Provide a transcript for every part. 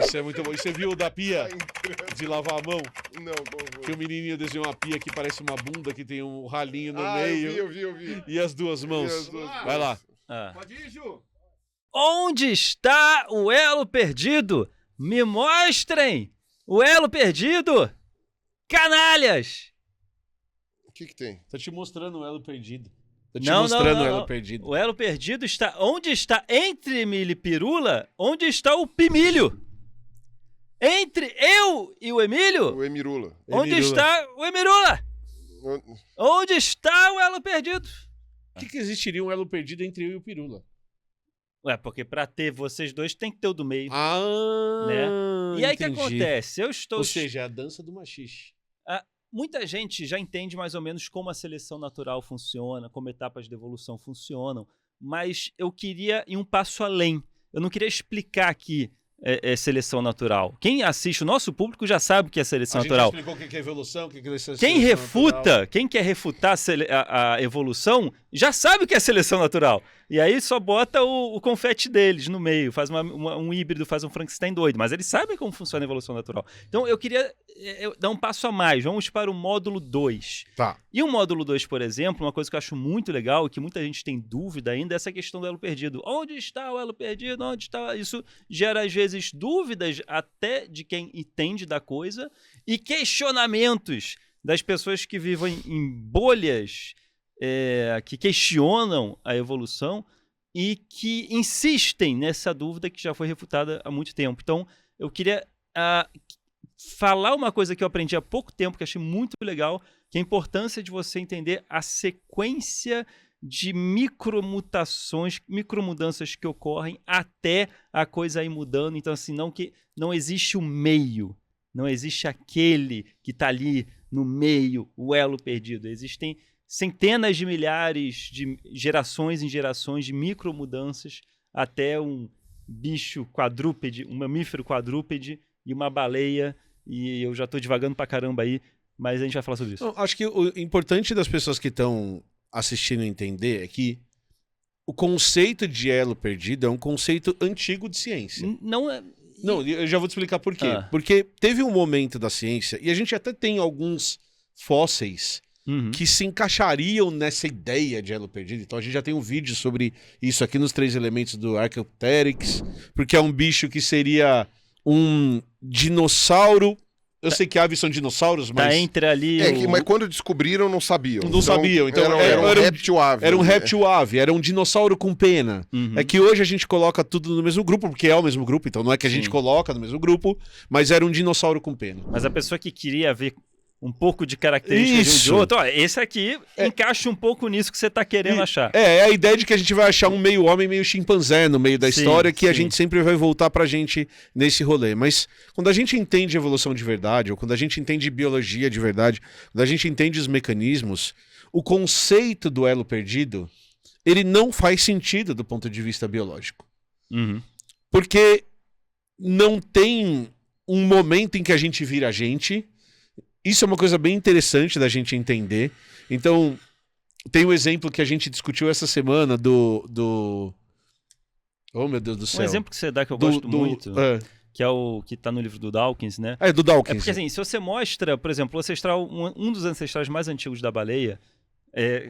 Isso é muito bom. E você viu o da pia de lavar a mão? Não, não vou. Que o menininho desenhou uma pia que parece uma bunda, que tem um ralinho no Ah, meio. eu vi. E as duas mãos. as duas Vai lá. Pode ir, Ju. Onde está o elo perdido? Me mostrem o elo perdido! Canalhas! O que tem? Tô te mostrando o elo perdido. Tô te Não, mostrando não, o elo não. perdido. O elo perdido está... Onde está entre Emílio e Pirula? Onde está o Pimílio? Entre eu e o Emílio? O Emirula. Onde Emirula. está o Emirula? Onde está o elo perdido? Por que existiria um elo perdido entre eu e o Pirula? Ué, porque pra ter vocês dois tem que ter o do meio. Ah, Né? E aí o que entendi. acontece? Eu estou... Ou seja, a dança do machixe. Muita gente já entende mais ou menos como a seleção natural funciona, como etapas de evolução funcionam, mas eu queria ir um passo além. Eu não queria explicar aqui seleção natural. Quem assiste, o nosso público já sabe o que é seleção A gente natural. já explicou o que é evolução, o que é seleção Quem refuta, natural. quem quer refutar a evolução, já sabe o que é seleção natural. E aí só bota o confete deles no meio, faz um híbrido, faz um Frankenstein doido. Mas eles sabem como funciona a evolução natural. Então eu queria dar um passo a mais. Vamos para o módulo 2. Tá. E o módulo 2, por exemplo, uma coisa que eu acho muito legal, que muita gente tem dúvida ainda, é essa questão do elo perdido. Onde está o elo perdido? Onde está? Isso gera, às vezes, dúvidas até de quem entende da coisa e questionamentos das pessoas que vivem em bolhas que questionam a evolução e que insistem nessa dúvida que já foi refutada há muito tempo. Então, eu queria falar uma coisa que eu aprendi há pouco tempo, que achei muito legal, que é a importância de você entender a sequência de micromutações, micromudanças que ocorrem até a coisa ir mudando. Então, assim, não existe o meio, não existe aquele que está ali no meio, o elo perdido. Existem centenas de milhares de gerações em gerações de micromudanças até um bicho quadrúpede, um mamífero quadrúpede e uma baleia. E eu já estou divagando pra caramba aí, mas a gente vai falar sobre isso. Não, acho que o importante das pessoas que estão assistindo entender é que o conceito de elo perdido é um conceito antigo de ciência. Não é... Não, eu já vou te explicar por quê. Ah. Porque teve um momento da ciência, e a gente até tem alguns fósseis que se encaixariam nessa ideia de elo perdido. Então a gente já tem um vídeo sobre isso aqui nos 3 elementos do Archaeopteryx, porque é um bicho que seria um dinossauro. Eu sei que aves são dinossauros, mas... Tá entre ali... Mas quando descobriram, não sabiam. Não sabiam, então era um réptil ave. Era um réptil ave, era um dinossauro com pena. Uhum. É que hoje a gente coloca tudo no mesmo grupo, porque é o mesmo grupo, então não é que a gente Sim. coloca no mesmo grupo, mas era um dinossauro com pena. Mas a pessoa que queria ver um pouco de características de um de Isso. outro, ó, esse aqui encaixa um pouco nisso que você tá querendo achar. É a ideia de que a gente vai achar um meio homem, meio chimpanzé no meio da Sim, história, que a sim. gente sempre vai voltar pra gente nesse rolê. Mas quando a gente entende evolução de verdade, ou quando a gente entende biologia de verdade, quando a gente entende os mecanismos, o conceito do elo perdido, ele não faz sentido do ponto de vista biológico. Uhum. Porque não tem um momento em que a gente vira a gente. Isso é uma coisa bem interessante da gente entender. Então, tem um exemplo que a gente discutiu essa semana do... Oh, meu Deus do céu. Um exemplo que você dá que eu gosto muito, É, que é o que tá no livro do Dawkins, né? do Dawkins. É porque assim, se você mostra, por exemplo, o ancestral, um dos ancestrais mais antigos da baleia,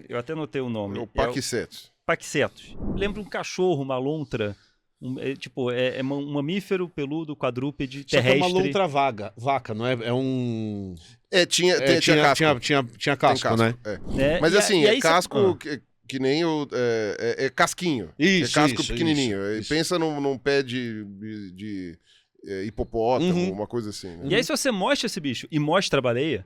eu até notei o nome. O Paquicetus. Paquicetus. Lembra um cachorro, uma lontra, um mamífero peludo, quadrúpede, Só que é terrestre. uma lontra vaca, não é? É um... Tinha casco. Tinha casco, Tem né? Né? Mas E assim, e aí casco que nem o... É casquinho. Isso, é casco isso, pequenininho. isso. Pensa num pé de hipopótamo, uma coisa assim. Né? E aí se você mostra esse bicho e mostra a baleia,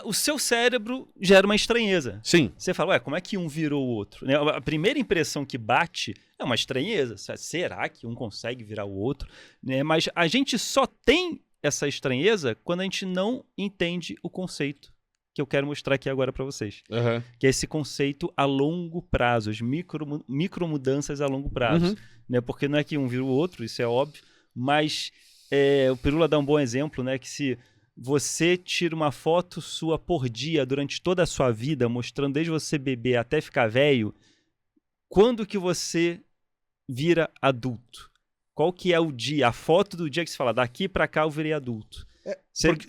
o seu cérebro gera uma estranheza. Sim. Você fala, ué, como é que um virou o outro? Né? A primeira impressão que bate é uma estranheza. Será que um consegue virar o outro? Né? Mas a gente só tem essa estranheza quando a gente não entende o conceito que eu quero mostrar aqui agora para vocês. Uhum. Que é esse conceito a longo prazo, as micromudanças a longo prazo. Uhum. Né? Porque não é que um vira o outro, isso é óbvio, mas o Pirula dá um bom exemplo, né? Que se você tira uma foto sua por dia durante toda a sua vida, mostrando desde você bebê até ficar velho, quando que você vira adulto? qual que é o dia, a foto do dia que você fala, daqui pra cá eu virei adulto.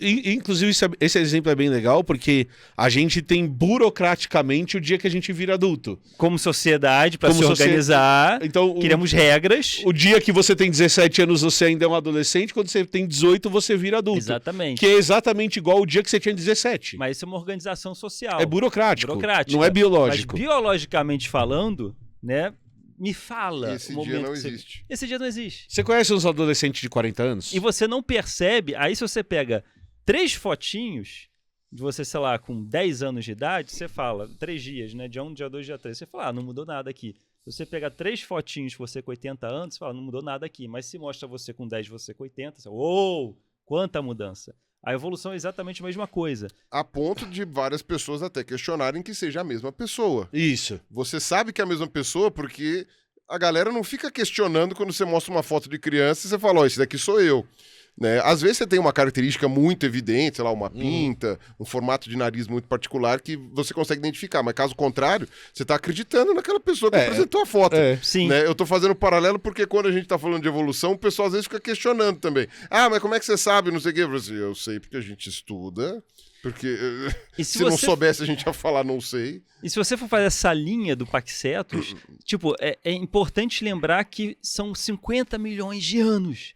Inclusive, esse exemplo é bem legal, porque a gente tem burocraticamente o dia que a gente vira adulto. Como sociedade, para se organizar, então, criamos regras. O dia que você tem 17 anos, você ainda é um adolescente, quando você tem 18, você vira adulto. Exatamente. Que é exatamente igual o dia que você tinha 17. Mas isso é uma organização social. É burocrático. Não é biológico. Mas biologicamente falando, né? Me fala. Esse dia não existe. Esse dia não existe. Você conhece uns adolescentes de 40 anos? E você não percebe, aí se você pega 3 fotinhos de você, sei lá, com 10 anos de idade, você fala, 3 dias, né? Dia 1, dia 2, dia 3. Você fala, não mudou nada aqui. Se você pegar 3 fotinhos de você com 80 anos, você fala, não mudou nada aqui. Mas se mostra você com 10, você com 80, você fala, uou, quanta mudança. A evolução é exatamente a mesma coisa. A ponto de várias pessoas até questionarem que seja a mesma pessoa. Isso. Você sabe que é a mesma pessoa porque a galera não fica questionando quando você mostra uma foto de criança e você fala, ó, esse daqui sou eu. Né? Às vezes você tem uma característica muito evidente, sei lá, uma pinta, um formato de nariz muito particular que você consegue identificar, mas caso contrário, você está acreditando naquela pessoa que apresentou a foto. Sim. Né? Eu estou fazendo um paralelo porque quando a gente está falando de evolução, o pessoal às vezes fica questionando também. Ah, mas como é que você sabe? Não sei o quê. Eu sei porque a gente estuda, porque se não soubesse a gente ia falar não sei. E se você for fazer essa linha do Paxetos, tipo, é importante lembrar que são 50 milhões de anos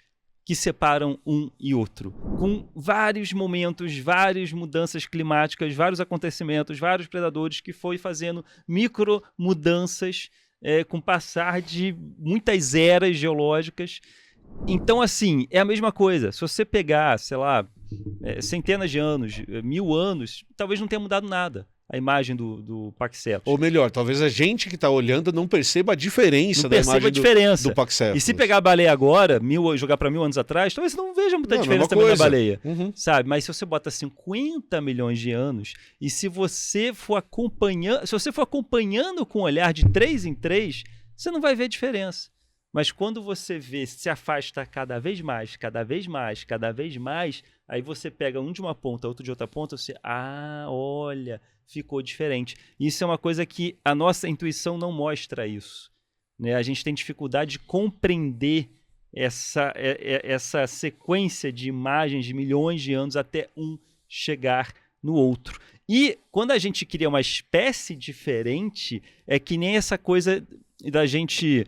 que separam um e outro, com vários momentos, várias mudanças climáticas, vários acontecimentos, vários predadores que foi fazendo micro mudanças com o passar de muitas eras geológicas. Então, assim, é a mesma coisa. Se você pegar, sei lá, centenas de anos, 1000 anos, talvez não tenha mudado nada a imagem do Paxetos. Ou melhor, talvez a gente que está olhando não perceba a diferença da imagem do Paxetos. E se pegar a baleia agora, jogar para 1000 anos atrás, talvez você não veja muita diferença também da baleia. Sabe? Mas se você bota 50 milhões de anos e se você for acompanhando com o olhar de 3 em 3, você não vai ver diferença. Mas quando você vê, se afasta cada vez mais, cada vez mais, cada vez mais, aí você pega um de uma ponta, outro de outra ponta, você, olha, ficou diferente. Isso é uma coisa que a nossa intuição não mostra isso. Né? A gente tem dificuldade de compreender essa sequência de imagens de milhões de anos até um chegar no outro. E quando a gente cria uma espécie diferente, é que nem essa coisa da gente...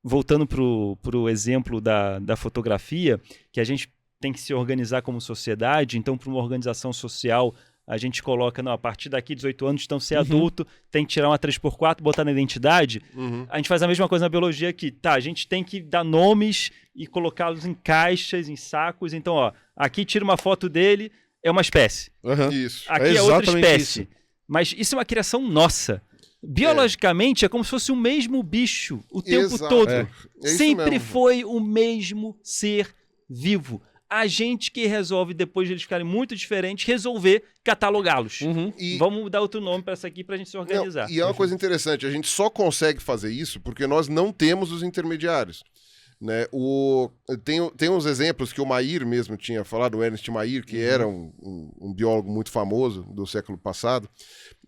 Voltando para o exemplo da fotografia, que a gente tem que se organizar como sociedade, então para uma organização social a gente coloca, não, a partir daqui 18 anos, então ser adulto, tem que tirar uma 3x4, botar na identidade. A gente faz a mesma coisa na biologia aqui, tá, a gente tem que dar nomes e colocá-los em caixas, em sacos, então ó, aqui tira uma foto dele, é uma espécie. Isso. Aqui é outra espécie. Isso. Mas isso é uma criação nossa. Biologicamente é como se fosse o mesmo bicho o tempo todo. Sempre foi o mesmo ser vivo. A gente que resolve, depois de eles ficarem muito diferentes, resolver catalogá-los. Vamos dar outro nome para essa aqui para a gente se organizar. E é uma coisa interessante, a gente só consegue fazer isso porque nós não temos os intermediários. Né? Tem uns exemplos que o Mayr mesmo tinha falado, o Ernest Mayr, que era um biólogo muito famoso do século passado,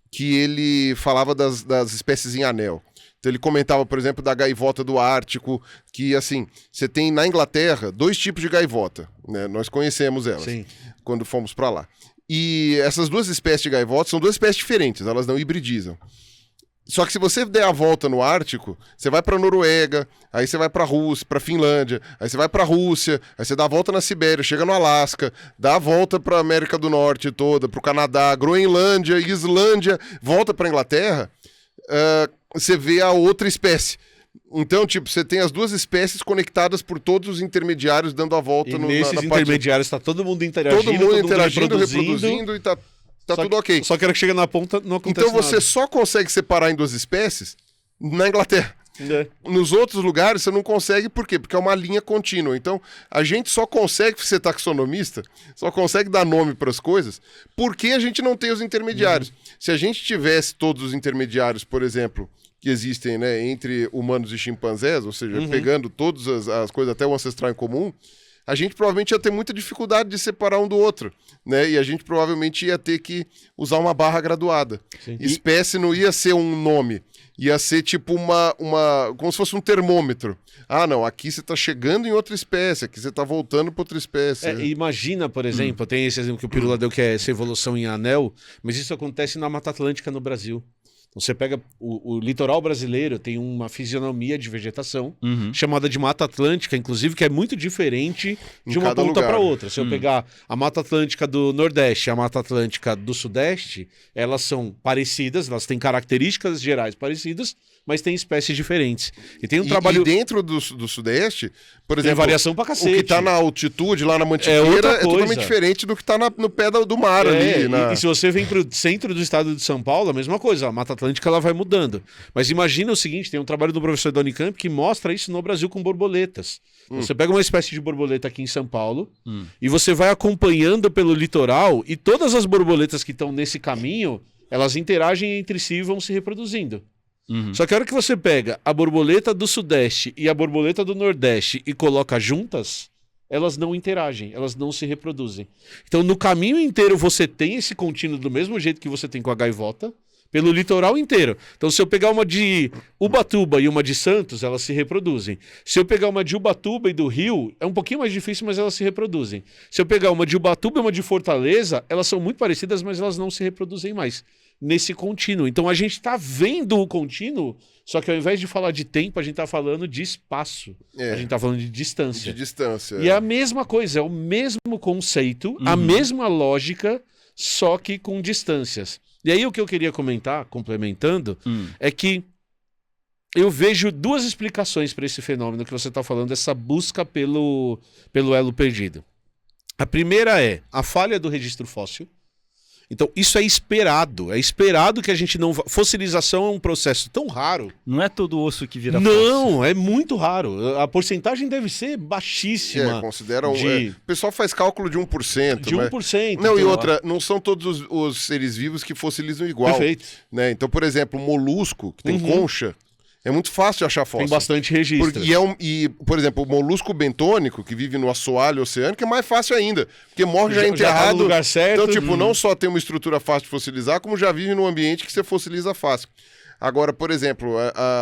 que ele falava das espécies em anel. Então ele comentava, por exemplo, da gaivota do Ártico, que assim, você tem na Inglaterra 2 tipos de gaivota, né? Nós conhecemos elas quando fomos para lá. E essas 2 espécies de gaivota são 2 espécies diferentes, elas não hibridizam. Só que se você der a volta no Ártico, você vai para Noruega, aí você vai para Rússia, para Finlândia, aí você vai para Rússia, aí você dá a volta na Sibéria, chega no Alasca, dá a volta para América do Norte toda, para o Canadá, Groenlândia, Islândia, volta para Inglaterra, você vê a outra espécie. Então, tipo, você tem as 2 espécies conectadas por todos os intermediários dando a volta e nesses intermediários está todo mundo interagindo, reproduzindo e tá tudo ok. Só que era que chega na ponta, não acontece nada. Então você só consegue separar em 2 espécies na Inglaterra. Nos outros lugares você não consegue, por quê? Porque é uma linha contínua. Então a gente só consegue ser taxonomista, só consegue dar nome para as coisas, porque a gente não tem os intermediários. Se a gente tivesse todos os intermediários, por exemplo, que existem, né, entre humanos e chimpanzés, ou seja, pegando todas as coisas, até o ancestral em comum, a gente provavelmente ia ter muita dificuldade de separar um do outro, né? E a gente provavelmente ia ter que usar uma barra graduada. Espécie não ia ser um nome. Ia ser tipo como se fosse um termômetro. Ah, não, aqui você tá chegando em outra espécie, aqui você tá voltando para outra espécie. Imagina, por exemplo, tem esse exemplo que o Pirula deu, que é essa evolução em anel, mas isso acontece na Mata Atlântica no Brasil. Então você pega o litoral brasileiro, tem uma fisionomia de vegetação chamada de Mata Atlântica, inclusive, que é muito diferente de uma ponta para outra. Se eu pegar a Mata Atlântica do Nordeste e a Mata Atlântica do Sudeste, elas são parecidas, elas têm características gerais parecidas, mas tem espécies diferentes. E tem um trabalho... E dentro do Sudeste, por exemplo... Tem variação pra cacete. O que tá na altitude, lá na Mantiqueira, é totalmente diferente do que tá no pé do mar ali. E se você vem pro centro do estado de São Paulo, a mesma coisa. A Mata Atlântica, ela vai mudando. Mas imagina o seguinte, tem um trabalho do professor da Unicamp que mostra isso no Brasil com borboletas. Você pega uma espécie de borboleta aqui em São Paulo e você vai acompanhando pelo litoral e todas as borboletas que estão nesse caminho, elas interagem entre si e vão se reproduzindo. Só que a hora que você pega a borboleta do Sudeste e a borboleta do Nordeste e coloca juntas, elas não interagem, elas não se reproduzem. Então, no caminho inteiro, você tem esse contínuo do mesmo jeito que você tem com a gaivota, pelo litoral inteiro. Então, se eu pegar uma de Ubatuba e uma de Santos, elas se reproduzem. Se eu pegar uma de Ubatuba e do Rio, é um pouquinho mais difícil, mas elas se reproduzem. Se eu pegar uma de Ubatuba e uma de Fortaleza, elas são muito parecidas, mas elas não se reproduzem mais nesse contínuo. Então, a gente está vendo o contínuo, só que ao invés de falar de tempo, a gente está falando de espaço. A gente está falando de distância. De distância. E é a mesma coisa, é o mesmo conceito, a mesma lógica, só que com distâncias. E aí o que eu queria comentar, complementando, é que eu vejo duas explicações para esse fenômeno que você está falando, essa busca pelo elo perdido. A primeira é a falha do registro fóssil. Então, isso é esperado. É esperado que a gente não... Fossilização é um processo tão raro. Não é todo osso que vira fóssil. Não, é muito raro. A porcentagem deve ser baixíssima. Consideram... O pessoal faz cálculo de 1%. De 1%. Não, e outra, não são todos os seres vivos que fossilizam igual. Perfeito. Né? Então, por exemplo, o molusco, que tem concha... É muito fácil de achar fóssil. Tem bastante registro. Por exemplo, o molusco bentônico, que vive no assoalho oceânico, é mais fácil ainda. Porque morre já enterrado. Já tá no lugar certo. Então, tipo, não só tem uma estrutura fácil de fossilizar, como já vive num ambiente que você fossiliza fácil. Agora, por exemplo,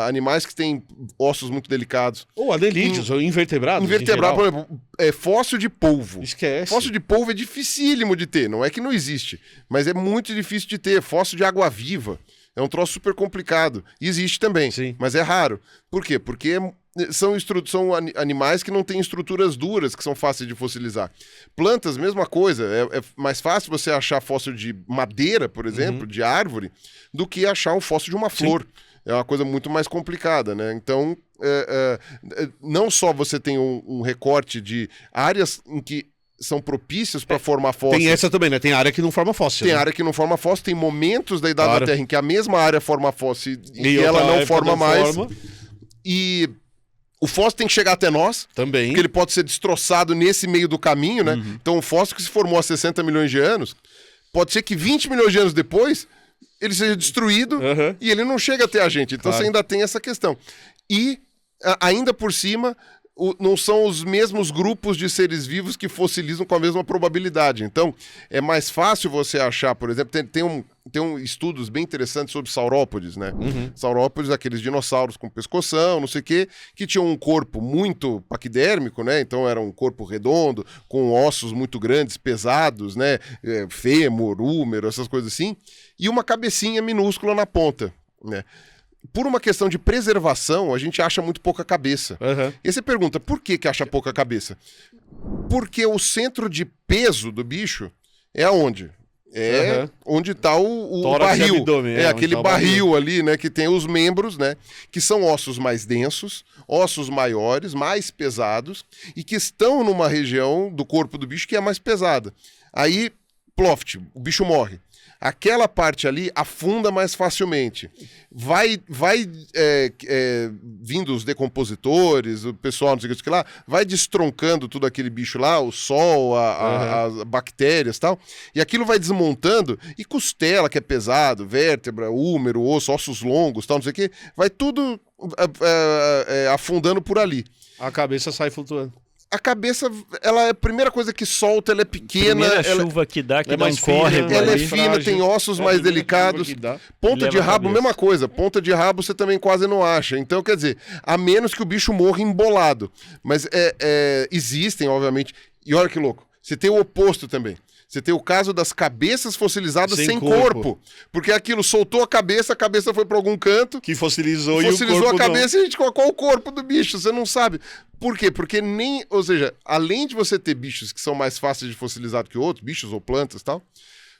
animais que têm ossos muito delicados. Ou adelídeos, ou invertebrados. Invertebrado, por exemplo, fóssil de polvo. Esquece. Fóssil de polvo é dificílimo de ter. Não é que não existe, mas é muito difícil de ter. Fóssil de água-viva. É um troço super complicado. E existe também, mas é raro. Por quê? Porque são animais que não têm estruturas duras, que são fáceis de fossilizar. Plantas, mesma coisa. É mais fácil você achar fóssil de madeira, por exemplo, de árvore, do que achar um fóssil de uma flor. É uma coisa muito mais complicada, né? Então, não só você tem um recorte de áreas em que são propícios para formar fósseis. Tem essa também, né? Tem área que não forma fóssil. Tem área que não forma fóssil, tem momentos da idade da Terra em que a mesma área forma fóssil e ela não forma mais. E o fóssil tem que chegar até nós. Também. Porque ele pode ser destroçado nesse meio do caminho, né? Então, o fóssil que se formou há 60 milhões de anos, pode ser que 20 milhões de anos depois ele seja destruído e ele não chega até a gente. Então, você ainda tem essa questão. E, ainda por cima... não são os mesmos grupos de seres vivos que fossilizam com a mesma probabilidade. Então, é mais fácil você achar, por exemplo, tem estudos bem interessantes sobre saurópodes, né? Saurópodes, aqueles dinossauros com pescoção, não sei o quê, que tinham um corpo muito paquidérmico, né? Então, era um corpo redondo, com ossos muito grandes, pesados, né? Fêmur, húmero, essas coisas assim, e uma cabecinha minúscula na ponta, né? Por uma questão de preservação, a gente acha muito pouca cabeça. E você pergunta, por que acha pouca cabeça? Porque o centro de peso do bicho é aonde? Onde está o barril. Abdômen, aquele barril ali, né? Que tem os membros, né? Que são ossos mais densos, ossos maiores, mais pesados, e que estão numa região do corpo do bicho que é mais pesada. Aí, ploft, o bicho morre. Aquela parte ali afunda mais facilmente. Vai vindo os decompositores, o pessoal, não sei o que lá, vai destroncando tudo aquele bicho lá, o sol, as bactérias e tal, e aquilo vai desmontando, e costela, que é pesado, vértebra, húmero, osso, ossos longos, tal, não sei o que, vai tudo afundando por ali. A cabeça sai flutuando. A cabeça, ela é a primeira coisa que solta, ela é pequena. Primeira chuva que dá mais um córrego. Ela é ali. fina, Frágil. tem ossos mais delicados. Ponta de Leva a rabo, cabeça. mesma coisa. Ponta de rabo você também quase não acha. Então, quer dizer, a menos que o bicho morra embolado. Mas existem, obviamente. E olha que louco, você tem o oposto também. Você tem o caso das cabeças fossilizadas sem corpo. Porque aquilo soltou a cabeça foi para algum canto. Que fossilizou e o Fossilizou corpo a cabeça e a gente qual o corpo do bicho? Você não sabe. Por quê? Porque ou seja, além de você ter bichos que são mais fáceis de fossilizar do que outros, bichos ou plantas e tal,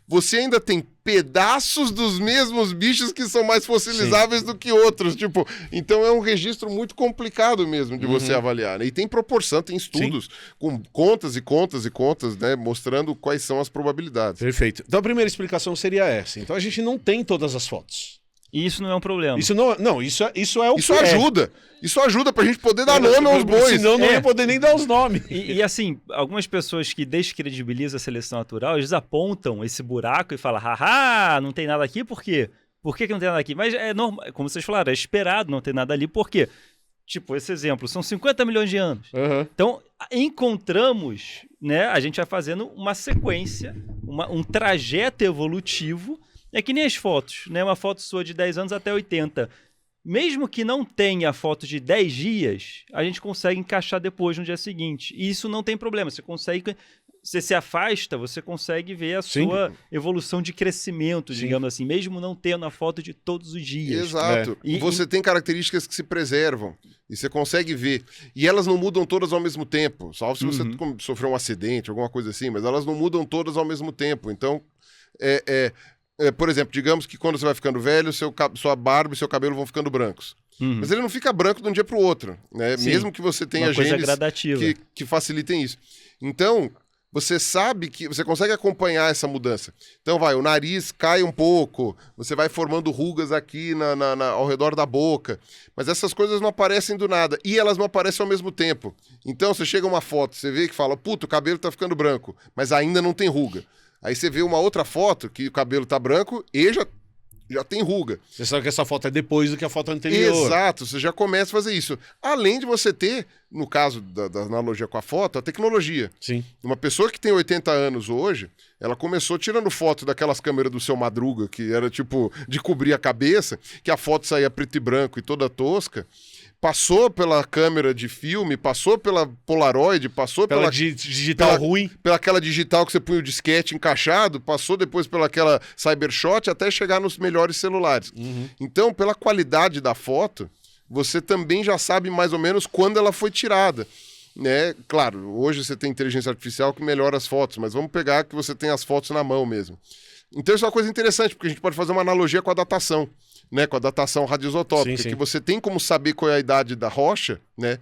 você ainda tem pedaços dos mesmos bichos que são mais fossilizáveis do que outros. Tipo, então é um registro muito complicado mesmo de você avaliar. Né? E tem proporção, tem estudos com contas e contas e contas, né? Mostrando quais são as probabilidades. Perfeito. Então a primeira explicação seria essa. Então a gente não tem todas as fotos. E isso não é um problema. Isso não, isso é o Isso que ajuda. Isso ajuda pra gente poder dar nome aos bois. Senão não ia poder nem dar os nomes. E assim, algumas pessoas que descredibilizam a seleção natural, eles apontam esse buraco e falam, haha, não tem nada aqui, por quê? Por que não tem nada aqui? Mas é normal, como vocês falaram, é esperado não ter nada ali, por quê? Tipo, esse exemplo, são 50 milhões de anos. Então, encontramos, né, a gente vai fazendo uma sequência, um trajeto evolutivo. É que nem as fotos, né? Uma foto sua de 10 anos até 80. Mesmo que não tenha foto de 10 dias, a gente consegue encaixar depois no dia seguinte. E isso não tem problema. Você se afasta, você consegue ver a sua evolução de crescimento, digamos assim, mesmo não tendo a foto de todos os dias. Exato. E você tem características que se preservam. E você consegue ver. E elas não mudam todas ao mesmo tempo. Salvo se você sofreu um acidente, alguma coisa assim. Mas elas não mudam todas ao mesmo tempo. Então, por exemplo, digamos que quando você vai ficando velho, sua barba e seu cabelo vão ficando brancos. Mas ele não fica branco de um dia para o outro, né? Mesmo que você tenha genes que facilitem isso. Então, você sabe que você consegue acompanhar essa mudança. Então o nariz cai um pouco, você vai formando rugas aqui ao redor da boca. Mas essas coisas não aparecem do nada. E elas não aparecem ao mesmo tempo. Então você chega uma foto, você vê que fala, puta, o cabelo tá ficando branco, mas ainda não tem ruga. Aí você vê uma outra foto que o cabelo tá branco e já tem ruga. Você sabe que essa foto é depois do que a foto anterior. Exato, você já começa a fazer isso. Além de você ter, no caso da analogia com a foto, a tecnologia. Sim. Uma pessoa que tem 80 anos hoje, ela começou tirando foto daquelas câmeras do seu Madruga, que era tipo de cobrir a cabeça, que a foto saía preto e branco e toda tosca. Passou pela câmera de filme, passou pela Polaroid, passou pela digital ruim. Pela aquela digital que você punha o disquete encaixado, passou depois pelaquela Cybershot até chegar nos melhores celulares. Então, pela qualidade da foto, você também já sabe mais ou menos quando ela foi tirada. Né? Claro, hoje você tem inteligência artificial que melhora as fotos, mas vamos pegar que você tem as fotos na mão mesmo. Então isso é uma coisa interessante, porque a gente pode fazer uma analogia com a datação. Né, com a datação radioisotópica, que você tem como saber qual é a idade da rocha, né?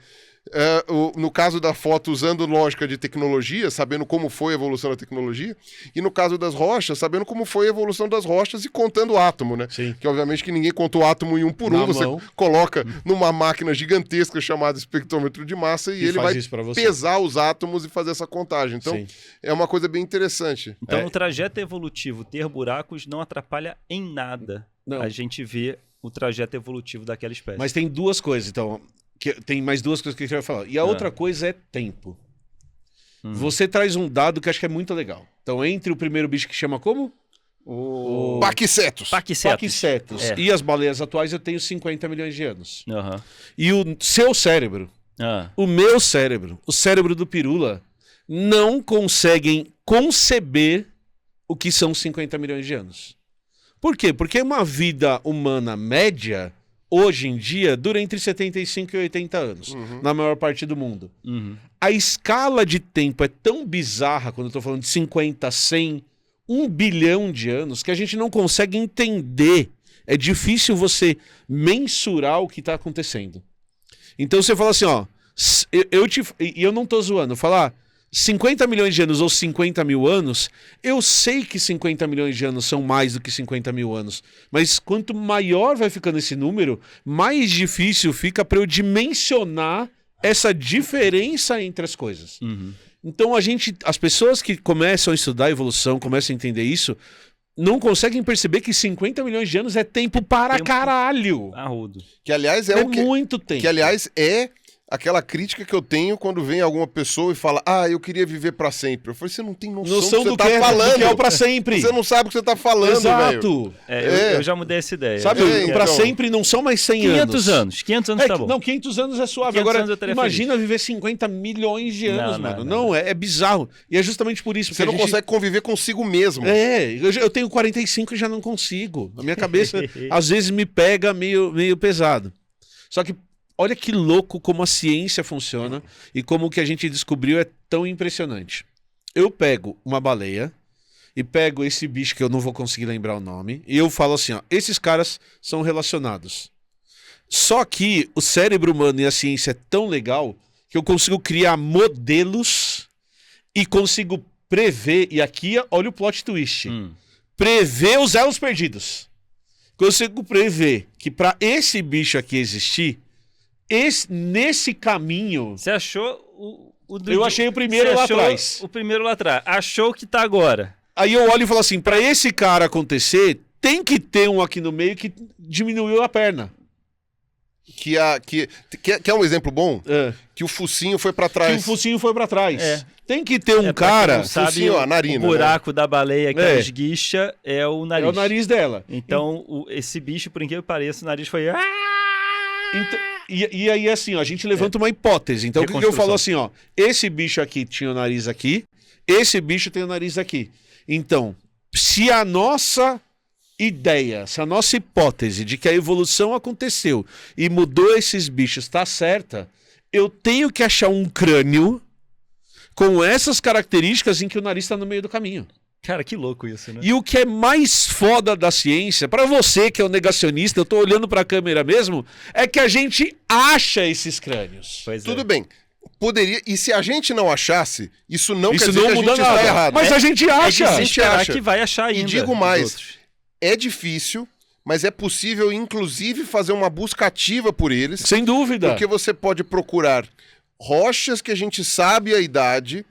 No caso da foto, usando lógica de tecnologia, sabendo como foi a evolução da tecnologia, e no caso das rochas, sabendo como foi a evolução das rochas e contando o átomo, né? Sim. Que obviamente que ninguém conta o átomo em um por um, você coloca numa máquina gigantesca chamada espectrômetro de massa e ele vai pesar os átomos e fazer essa contagem. Então, é uma coisa bem interessante. Então, no trajeto evolutivo, ter buracos não atrapalha em nada. A gente vê o trajeto evolutivo daquela espécie. Mas tem duas coisas, então. Tem mais duas coisas que eu queria falar. E a outra coisa é tempo. Você traz um dado que eu acho que é muito legal. Então, entre o primeiro bicho que chama como? O Paquicetus. Paquicetus. E as baleias atuais, eu tenho 50 milhões de anos. E o seu cérebro, o meu cérebro, o cérebro do Pirula, não conseguem conceber o que são 50 milhões de anos. Por quê? Porque uma vida humana média, hoje em dia, dura entre 75 e 80 anos, na maior parte do mundo. A escala de tempo é tão bizarra, quando eu estou falando de 50, 100, 1 bilhão de anos, que a gente não consegue entender. É difícil você mensurar o que está acontecendo. Então você fala assim, ó, eu não estou zoando, falar 50 milhões de anos ou 50 mil anos, eu sei que 50 milhões de anos são mais do que 50 mil anos. Mas quanto maior vai ficando esse número, mais difícil fica para eu dimensionar essa diferença entre as coisas. Então as pessoas que começam a estudar evolução, começam a entender isso, não conseguem perceber que 50 milhões de anos é tempo para caralho. Arrudo. Que aliás é muito tempo. Que aliás é aquela crítica que eu tenho quando vem alguma pessoa e fala, eu queria viver pra sempre. Eu falei, você não tem noção do que você tá falando. Do que é o pra sempre. Você não sabe o que você tá falando, Exato. Eu já mudei essa ideia. Sabe, pra sempre não são mais 100 anos. 500 anos tá bom. Não, 500 anos é suave. Agora, imagina viver 50 milhões de anos, mano. Não, é bizarro. E é justamente por isso. Você não consegue conviver consigo mesmo. Eu tenho 45 e já não consigo. A minha cabeça, às vezes, me pega meio pesado. Só que olha que louco como a ciência funciona e como o que a gente descobriu é tão impressionante. Eu pego uma baleia e pego esse bicho que eu não vou conseguir lembrar o nome e eu falo assim, esses caras são relacionados. Só que o cérebro humano e a ciência é tão legal que eu consigo criar modelos e consigo prever, e aqui olha o plot twist, prever os elos perdidos. Consigo prever que para esse bicho aqui existir, nesse caminho... Você achou eu achei o primeiro lá atrás. O primeiro lá atrás. Achou que tá agora. Aí eu olho e falo assim, pra esse cara acontecer, tem que ter um aqui no meio que diminuiu a perna. Que é um exemplo bom? Que o focinho foi pra trás. Tem que ter um cara... Não sabe, focinho, a narina, o buraco da baleia que ela esguicha é o nariz. É o nariz dela. Então, esse bicho, por incrível que pareça, o nariz foi... Então, e aí, assim, a gente levanta uma hipótese. Então, o que eu falo assim, esse bicho aqui tinha o nariz aqui, esse bicho tem o nariz aqui. Então, se a nossa ideia, se a nossa hipótese de que a evolução aconteceu e mudou esses bichos está certa, eu tenho que achar um crânio com essas características em que o nariz está no meio do caminho. Cara, que louco isso, né? E o que é mais foda da ciência, pra você que é o negacionista, eu tô olhando pra câmera mesmo, é que a gente acha esses crânios. Tudo bem. Poderia, e se a gente não achasse, isso não quer dizer não que a muda gente nada. está errado. Mas a gente acha. A gente acha que vai achar ainda. E digo mais, é difícil, mas é possível inclusive fazer uma busca ativa por eles. Sem dúvida. Porque você pode procurar rochas que a gente sabe a idade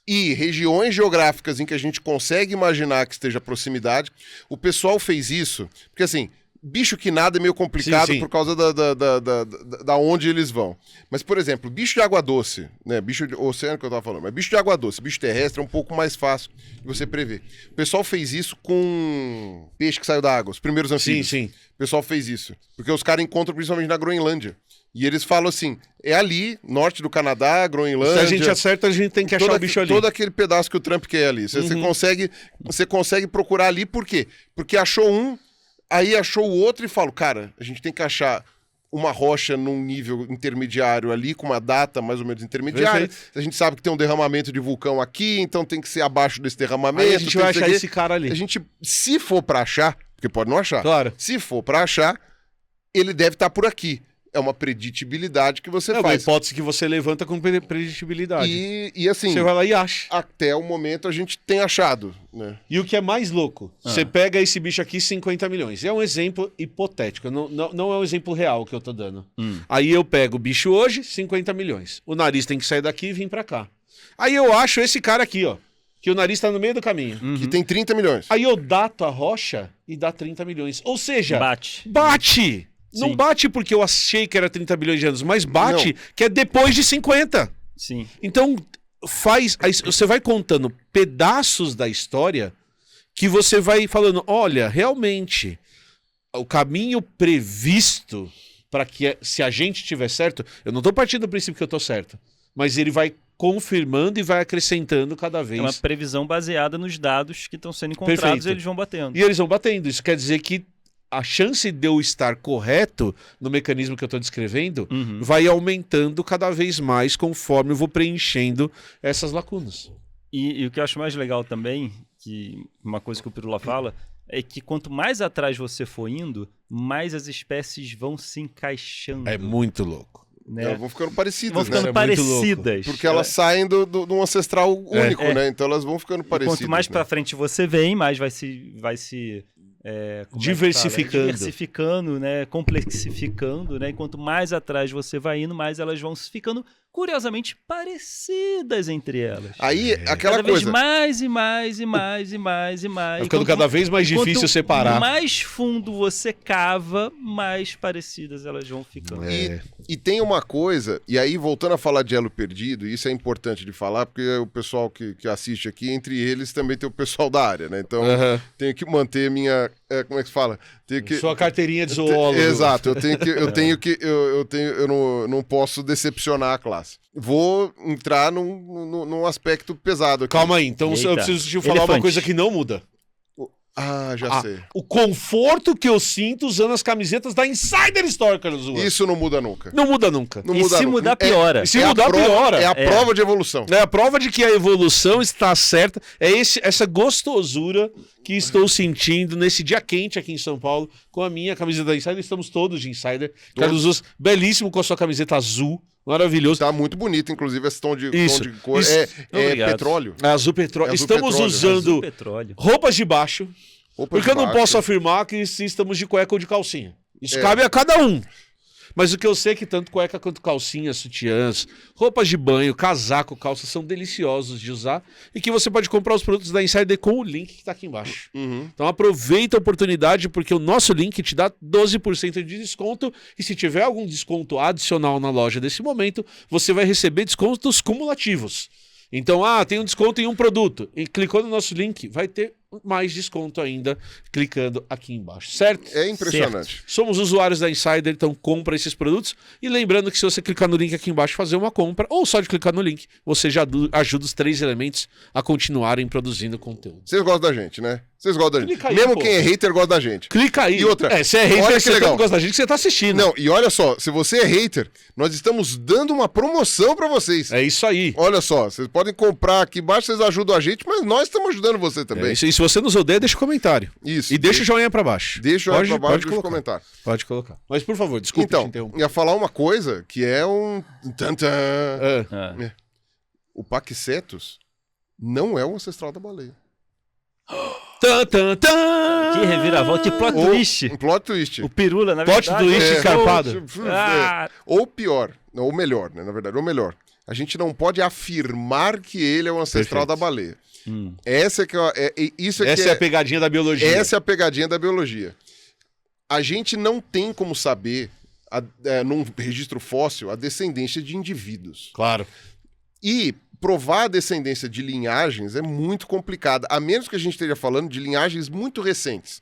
e regiões geográficas em que a gente consegue imaginar que esteja proximidade. O pessoal fez isso, porque assim, bicho que nada é meio complicado por causa da onde eles vão. Mas, por exemplo, bicho de água doce, né? Bicho de oceano que eu tava falando, mas bicho de água doce, bicho terrestre é um pouco mais fácil de você prever. O pessoal fez isso com peixe que saiu da água, os primeiros anfíbios. O pessoal fez isso, porque os caras encontram principalmente na Groenlândia. E eles falam assim, é ali, norte do Canadá, Groenlândia... Se a gente acerta, a gente tem que achar o bicho ali. Todo aquele pedaço que o Trump quer ali. Você consegue procurar ali, por quê? Porque achou um, aí achou o outro e fala, cara, a gente tem que achar uma rocha num nível intermediário ali, com uma data mais ou menos intermediária. Perfeito. A gente sabe que tem um derramamento de vulcão aqui, então tem que ser abaixo desse derramamento. Aí a gente vai achar esse cara ali. A gente, se for pra achar, porque pode não achar. Claro. Se for pra achar, ele deve estar por aqui. É uma preditibilidade que você faz. É uma hipótese que você levanta com preditibilidade. E assim... Você vai lá e acha. Até o momento a gente tem achado, né? E o que é mais louco, você pega esse bicho aqui, 50 milhões. É um exemplo hipotético, não é um exemplo real que eu tô dando. Aí eu pego o bicho hoje, 50 milhões. O nariz tem que sair daqui e vir pra cá. Aí eu acho esse cara aqui, ó. Que o nariz tá no meio do caminho. Que tem 30 milhões. Aí eu dato a rocha e dá 30 milhões. Ou seja... Bate! Não bate porque eu achei que era 30 bilhões de anos, mas bate que é depois de 50. Sim. Então, você vai contando pedaços da história que você vai falando, olha, realmente, o caminho previsto para que, se a gente tiver certo, eu não estou partindo do princípio que eu estou certo, mas ele vai confirmando e vai acrescentando cada vez. É uma previsão baseada nos dados que estão sendo encontrados e eles vão batendo. E eles vão batendo. Isso quer dizer que a chance de eu estar correto no mecanismo que eu estou descrevendo vai aumentando cada vez mais conforme eu vou preenchendo essas lacunas. E o que eu acho mais legal também, que uma coisa que o Pirula fala, é que quanto mais atrás você for indo, mais as espécies vão se encaixando. É muito louco. Né? Elas vão ficando parecidas, vão ficando parecidas. Porque elas saem de um ancestral único, né? Então elas vão ficando parecidas. Quanto mais pra frente você vem, mais vai se diversificando, né? Complexificando, né? E quanto mais atrás você vai indo, mais elas vão ficando curiosamente parecidas entre elas. Aí, aquela cada vez coisa... mais e mais e mais e mais e mais. Vai ficando cada vez mais difícil separar. Quanto mais fundo você cava, mais parecidas elas vão ficando. E tem uma coisa, e aí voltando a falar de elo perdido, isso é importante de falar, porque o pessoal que assiste aqui, entre eles também tem o pessoal da área, né? Então, tenho que manter minha... como é que se fala? Sua carteirinha de zoólogo. Exato, eu não posso decepcionar a classe. Vou entrar num aspecto pesado aqui. Calma aí, então eu preciso te falar uma coisa que não muda. Já sei. O conforto que eu sinto usando as camisetas da Insider Store, Carlos Ruas. Isso não muda nunca. Não muda nunca. Não muda se nunca. mudar, piora. Se mudar, piora. É a prova de evolução. É a prova de que a evolução está certa. É essa gostosura que estou sentindo nesse dia quente aqui em São Paulo com a minha camiseta da Insider. Estamos todos de Insider. Carlos Ruas, belíssimo com a sua camiseta azul. Maravilhoso. Tá muito bonito, inclusive, esse tom de cor. É petróleo. É azul petróleo. Estamos usando roupas de baixo. Porque eu não posso afirmar que se estamos de cueca ou de calcinha. Isso cabe a cada um. Mas o que eu sei é que tanto cueca quanto calcinha, sutiãs, roupas de banho, casaco, calça são deliciosos de usar e que você pode comprar os produtos da Insider com o link que está aqui embaixo. Então aproveita a oportunidade porque o nosso link te dá 12% de desconto e se tiver algum desconto adicional na loja desse momento, você vai receber descontos cumulativos. Então, tem um desconto em um produto. E clicou no nosso link, vai ter mais desconto ainda, clicando aqui embaixo, certo? É impressionante. Certo. Somos usuários da Insider, então compra esses produtos. E lembrando que se você clicar no link aqui embaixo, fazer uma compra, ou só de clicar no link, você já ajuda os 3 elementos a continuarem produzindo conteúdo. Vocês gostam da gente, né? Vocês gostam da gente. Aí, mesmo quem é hater gosta da gente. Clica aí. E outra, se é hater, olha que você legal. não gosta da gente, que você tá assistindo. Não, e olha só, se você é hater, nós estamos dando uma promoção pra vocês. É isso aí. Olha só, vocês podem comprar aqui embaixo, vocês ajudam a gente, mas nós estamos ajudando você também. E se você nos odeia, deixa o comentário. Isso. E deixa o joinha pra baixo. Deixa o joinha pra baixo e deixa o comentário. Pode colocar. Mas, por favor, desculpa te Então, interromper. ia falar uma coisa que é um... O Paquicetus não é o ancestral da baleia. Que reviravolta, que plot twist. Um plot twist. O Pirula, na Plot verdade. twist encarpado. Ou pior, ou melhor, né? Na verdade, ou melhor. A gente não pode afirmar que ele é o ancestral da baleia. Essa é a pegadinha da biologia. Essa é a pegadinha da biologia. A gente não tem como saber, num registro fóssil, a descendência de indivíduos. Claro. E provar a descendência de linhagens é muito complicado, a menos que a gente esteja falando de linhagens muito recentes.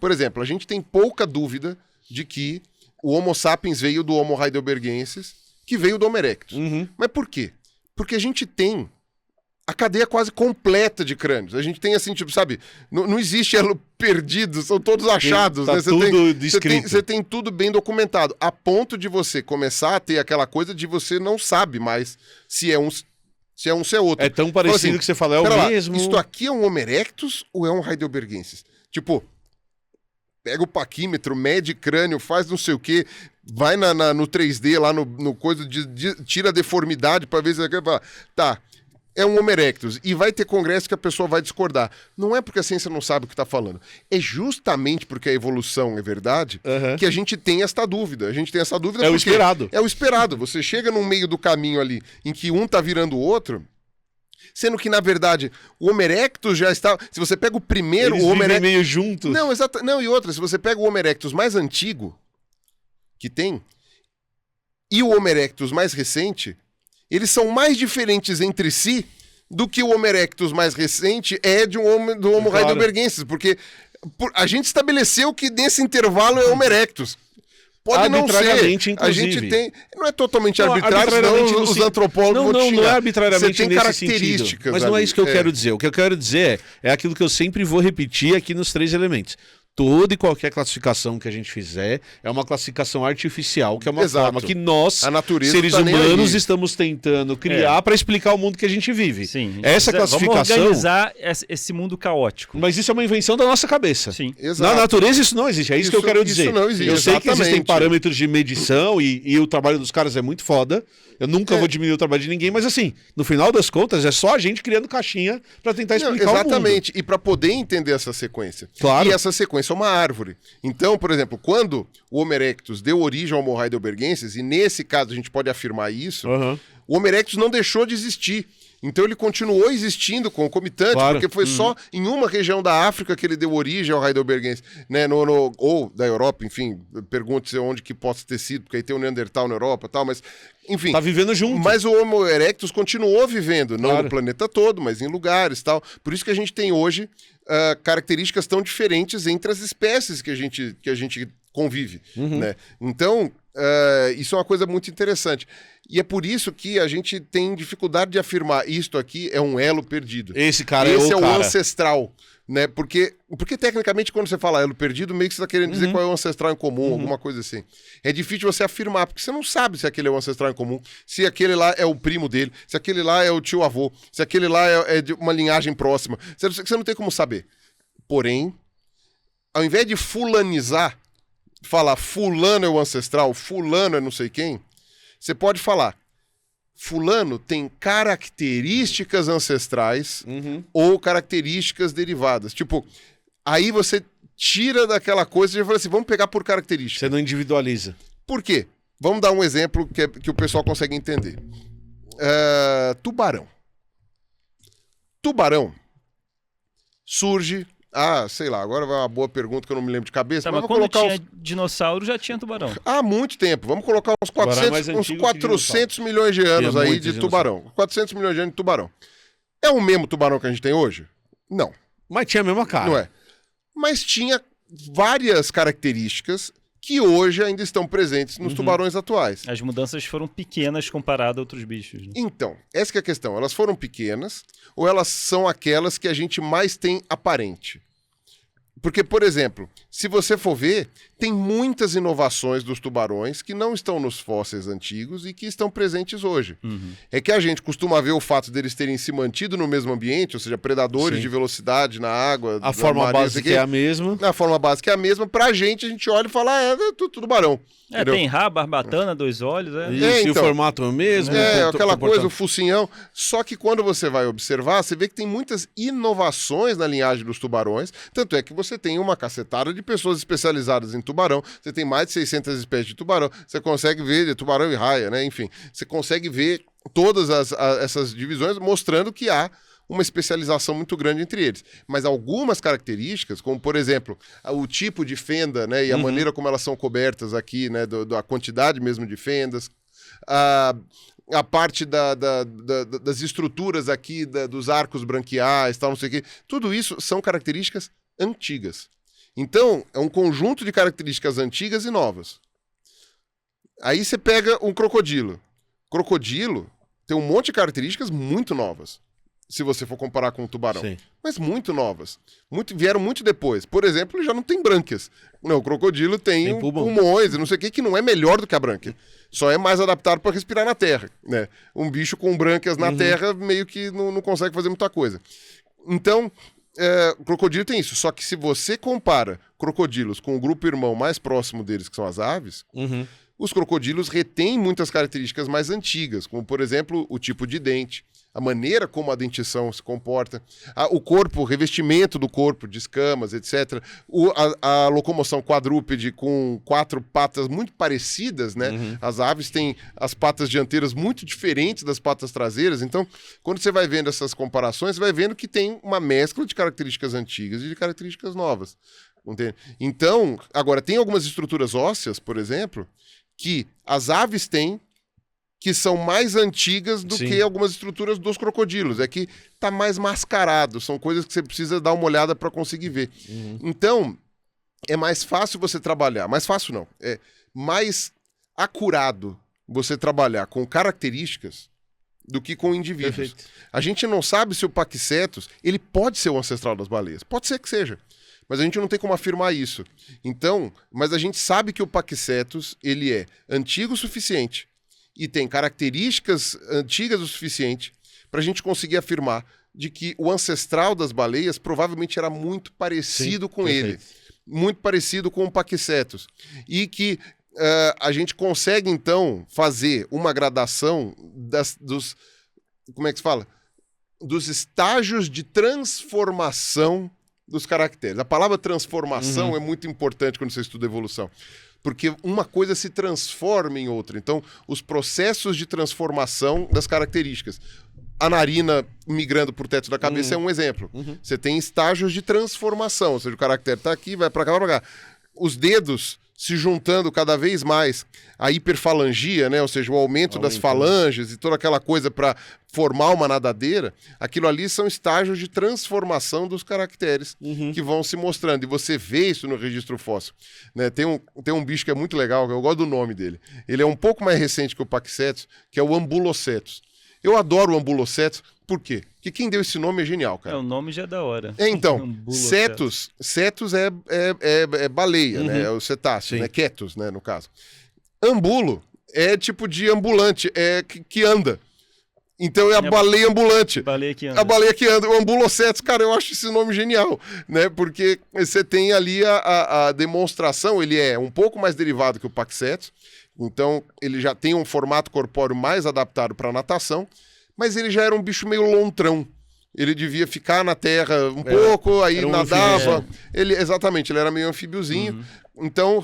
Por exemplo, a gente tem pouca dúvida de que o Homo sapiens veio do Homo heidelbergensis, que veio do Homo erectus. Mas por quê? Porque a gente tem a cadeia quase completa de crânios. A gente tem assim, tipo, sabe, não existe elo perdido, são todos achados. Tá, né? tudo descrito. Você tem tudo bem documentado, a ponto de você começar a ter aquela coisa de você não sabe mais se é um se é outro. É tão parecido assim, que você fala, é o mesmo. Isto aqui é um Homo erectus ou é um heidelbergensis? Tipo, pega o paquímetro, mede crânio, faz não sei o quê, vai no 3D lá no coisa, tira a deformidade pra ver se ele fala, tá, é um Homo erectus. E vai ter congresso que a pessoa vai discordar. Não é porque a ciência não sabe o que tá falando. É justamente porque a evolução é verdade que a gente tem esta dúvida. A gente tem essa dúvida o esperado. É o esperado. Você chega no meio do caminho ali, em que um tá virando o outro, sendo que, na verdade, o Homo erectus já está... Se você pega o primeiro... Eles o Homo vivem meio juntos. Não, exato. Não, e outra, se você pega o Homo erectus mais antigo que tem e o Homo erectus mais recente, eles são mais diferentes entre si do que o Homo erectus mais recente é do Homo heidelbergensis, porque a gente estabeleceu que nesse intervalo é Homo erectus. Pode não ser. Inclusive. A gente tem... Não é totalmente arbitrário, senão os antropólogos vão te xingar. Não é arbitrariamente Você tem nesse características sentido. Mas não é isso que eu quero dizer. O que eu quero dizer é aquilo que eu sempre vou repetir aqui nos 3 elementos. Toda e qualquer classificação que a gente fizer é uma classificação artificial, que é uma forma que nós, seres humanos, estamos tentando criar para explicar o mundo que a gente vive. Sim, essa classificação... Vamos organizar esse mundo caótico. Mas isso é uma invenção da nossa cabeça. Sim. Na natureza isso não existe, é isso que eu quero dizer. Isso não existe. Eu sei que existem parâmetros de medição e o trabalho dos caras é muito foda. Eu nunca vou diminuir o trabalho de ninguém, mas assim, no final das contas, é só a gente criando caixinha para tentar explicar o mundo. Exatamente, e para poder entender essa sequência. Claro. E essa sequência sequência, é uma árvore. Então, por exemplo, quando o Homo erectus deu origem ao Homo heidelbergensis, e nesse caso a gente pode afirmar isso, o Homo erectus não deixou de existir. Então ele continuou existindo concomitante, porque foi só em uma região da África que ele deu origem ao heidelbergensis, né? Ou da Europa, enfim, pergunte-se onde que possa ter sido, porque aí tem o Neandertal na Europa e tal, mas enfim. Tá vivendo junto. Mas o Homo erectus continuou vivendo, não no planeta todo, mas em lugares e tal. Por isso que a gente tem hoje características tão diferentes entre as espécies que a gente convive, né? Então, isso é uma coisa muito interessante. E é por isso que a gente tem dificuldade de afirmar isto aqui é um elo perdido. Esse cara Esse é o ancestral, né? Porque tecnicamente quando você fala elo perdido, meio que você está querendo dizer qual é o ancestral em comum, alguma coisa assim. É difícil você afirmar, porque você não sabe se aquele é o ancestral em comum, se aquele lá é o primo dele, se aquele lá é o tio-avô, se aquele lá é de uma linhagem próxima. Você não tem como saber. Porém, ao invés de fulanizar, falar fulano é o ancestral, fulano é não sei quem, você pode falar fulano tem características ancestrais ou características derivadas. Tipo, aí você tira daquela coisa e fala assim, vamos pegar por característica. Você não individualiza. Por quê? Vamos dar um exemplo que o pessoal consegue entender. Tubarão. Tubarão surge... sei lá, agora vai uma boa pergunta que eu não me lembro de cabeça. Mas quando tinha dinossauro, já tinha tubarão. Há muito tempo. Vamos colocar uns 400 milhões de anos aí de tubarão. 400 milhões de anos de tubarão. É o mesmo tubarão que a gente tem hoje? Não. Mas tinha a mesma cara. Não é. Mas tinha várias características que hoje ainda estão presentes nos tubarões atuais. As mudanças foram pequenas comparado a outros bichos. Né? Então, essa que é a questão. Elas foram pequenas ou elas são aquelas que a gente mais tem aparente? Porque, por exemplo, se você for ver, tem muitas inovações dos tubarões que não estão nos fósseis antigos e que estão presentes hoje. É que a gente costuma ver o fato deles terem se mantido no mesmo ambiente, ou seja, predadores de velocidade na água. A forma básica é a mesma. A forma básica é a mesma. Pra gente olha e fala, tubarão. Tem rabo, barbatana, 2 olhos. E o formato é o mesmo. Aquela coisa, o focinhão. Só que quando você vai observar, você vê que tem muitas inovações na linhagem dos tubarões. Tanto é que você tem uma cacetada de pessoas especializadas em tubarão. Você tem mais de 600 espécies de tubarão. Você consegue ver tubarão e raia, né? Enfim, você consegue ver todas essas divisões mostrando que há uma especialização muito grande entre eles. Mas algumas características, como por exemplo, o tipo de fenda, né, e a maneira como elas são cobertas aqui, né, da quantidade mesmo de fendas, a parte das estruturas aqui, dos arcos branquiais, tal, não sei o quê, tudo isso são características antigas. Então, é um conjunto de características antigas e novas. Aí você pega um crocodilo. Crocodilo tem um monte de características muito novas, se você for comparar com o tubarão. Sim. Mas muito novas. Vieram muito depois. Por exemplo, ele já não tem brânquias. Não, o crocodilo tem pulmões, não sei o que não é melhor do que a brânquia. Só é mais adaptado para respirar na terra, né? Um bicho com brânquias na terra meio que não consegue fazer muita coisa. Então, o crocodilo tem isso. Só que se você compara crocodilos com o grupo irmão mais próximo deles, que são as aves, os crocodilos retêm muitas características mais antigas, como, por exemplo, o tipo de dente, a maneira como a dentição se comporta, o corpo, o revestimento do corpo, de escamas, etc. A locomoção quadrúpede com 4 patas muito parecidas, né? As aves têm as patas dianteiras muito diferentes das patas traseiras. Então, quando você vai vendo essas comparações, você vai vendo que tem uma mescla de características antigas e de características novas. Entende? Então, agora, tem algumas estruturas ósseas, por exemplo, que as aves têm, que são mais antigas do que algumas estruturas dos crocodilos. É que tá mais mascarado, são coisas que você precisa dar uma olhada para conseguir ver. Então, é mais fácil você trabalhar, mais fácil não, é mais acurado você trabalhar com características do que com indivíduos. Perfeito. A gente não sabe se o Paquicetus, ele pode ser o ancestral das baleias, pode ser que seja, mas a gente não tem como afirmar isso. Então, mas a gente sabe que o Paquicetus, ele é antigo o suficiente e tem características antigas o suficiente para a gente conseguir afirmar de que o ancestral das baleias provavelmente era muito parecido com ele. Muito parecido com o Paquicetus. E que a gente consegue, então, fazer uma gradação dos... Como é que se fala? Dos estágios de transformação dos caracteres. A palavra transformação é muito importante quando você estuda evolução, porque uma coisa se transforma em outra. Então, os processos de transformação das características. A narina migrando por teto da cabeça é um exemplo. Você tem estágios de transformação, ou seja, o caractere está aqui, vai para cá, vai para cá. Os dedos se juntando cada vez mais, a hiperfalangia, né? Ou seja, o aumento das falanges e toda aquela coisa para formar uma nadadeira, aquilo ali são estágios de transformação dos caracteres que vão se mostrando. E você vê isso no registro fóssil. Né? Tem um bicho que é muito legal, eu gosto do nome dele. Ele é um pouco mais recente que o Paquicetus, que é o Ambulocetus. Eu adoro o Ambulocetus, por quê? Porque quem deu esse nome é genial, cara. O nome já é da hora. Então, cetus é baleia, né? É o cetáceo, né? Quetus, né, no caso. Ambulo é tipo de ambulante, que anda. Então é a baleia ambulante. Baleia que anda. A baleia que anda. O Ambulocetus, cara, eu acho esse nome genial, né? Porque você tem ali a demonstração, ele é um pouco mais derivado que o Paquicetus, então ele já tem um formato corpóreo mais adaptado para natação, mas ele já era um bicho meio lontrão. Ele devia ficar na terra um pouco, aí nadava. Exatamente, ele era meio anfíbiozinho. Então,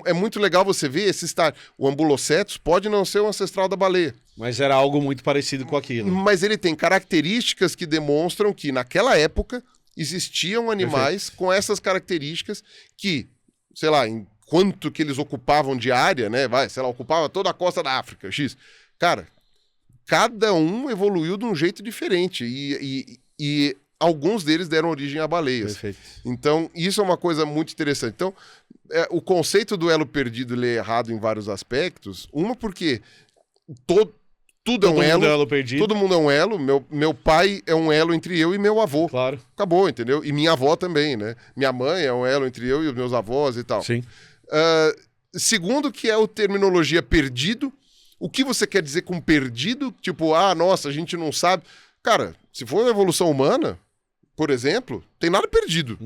é muito legal você ver esse estágio. O Ambulocetus pode não ser o ancestral da baleia. Mas era algo muito parecido com aquilo. Mas ele tem características que demonstram que, naquela época, existiam animais com essas características que, sei lá, em quanto que eles ocupavam de área, né? Ocupava toda a costa da África, X. Cara, cada um evoluiu de um jeito diferente e alguns deles deram origem a baleias. Perfeito. Então, isso é uma coisa muito interessante. Então, o conceito do elo perdido ele é errado em vários aspectos. Uma, porque tudo é um elo. Todo mundo é um elo. Meu pai é um elo entre eu e meu avô. Claro. Acabou, entendeu? E minha avó também, né? Minha mãe é um elo entre eu e os meus avós e tal. Sim. Segundo, que é a terminologia perdido. O que você quer dizer com perdido? Tipo, nossa, a gente não sabe. Cara, se for uma evolução humana, por exemplo, tem nada perdido.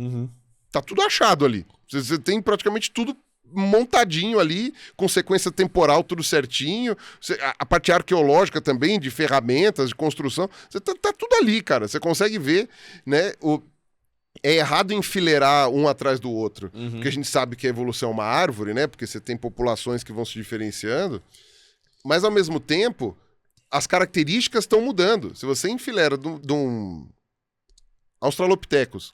Tá tudo achado ali. Você tem praticamente tudo montadinho ali, com sequência temporal tudo certinho. A parte arqueológica também, de ferramentas, de construção. Tá tudo ali, cara. Você consegue ver, né? É errado enfileirar um atrás do outro. Porque a gente sabe que a evolução é uma árvore, né? Porque você tem populações que vão se diferenciando. Mas, ao mesmo tempo, as características estão mudando. Se você enfileira de um Australopithecus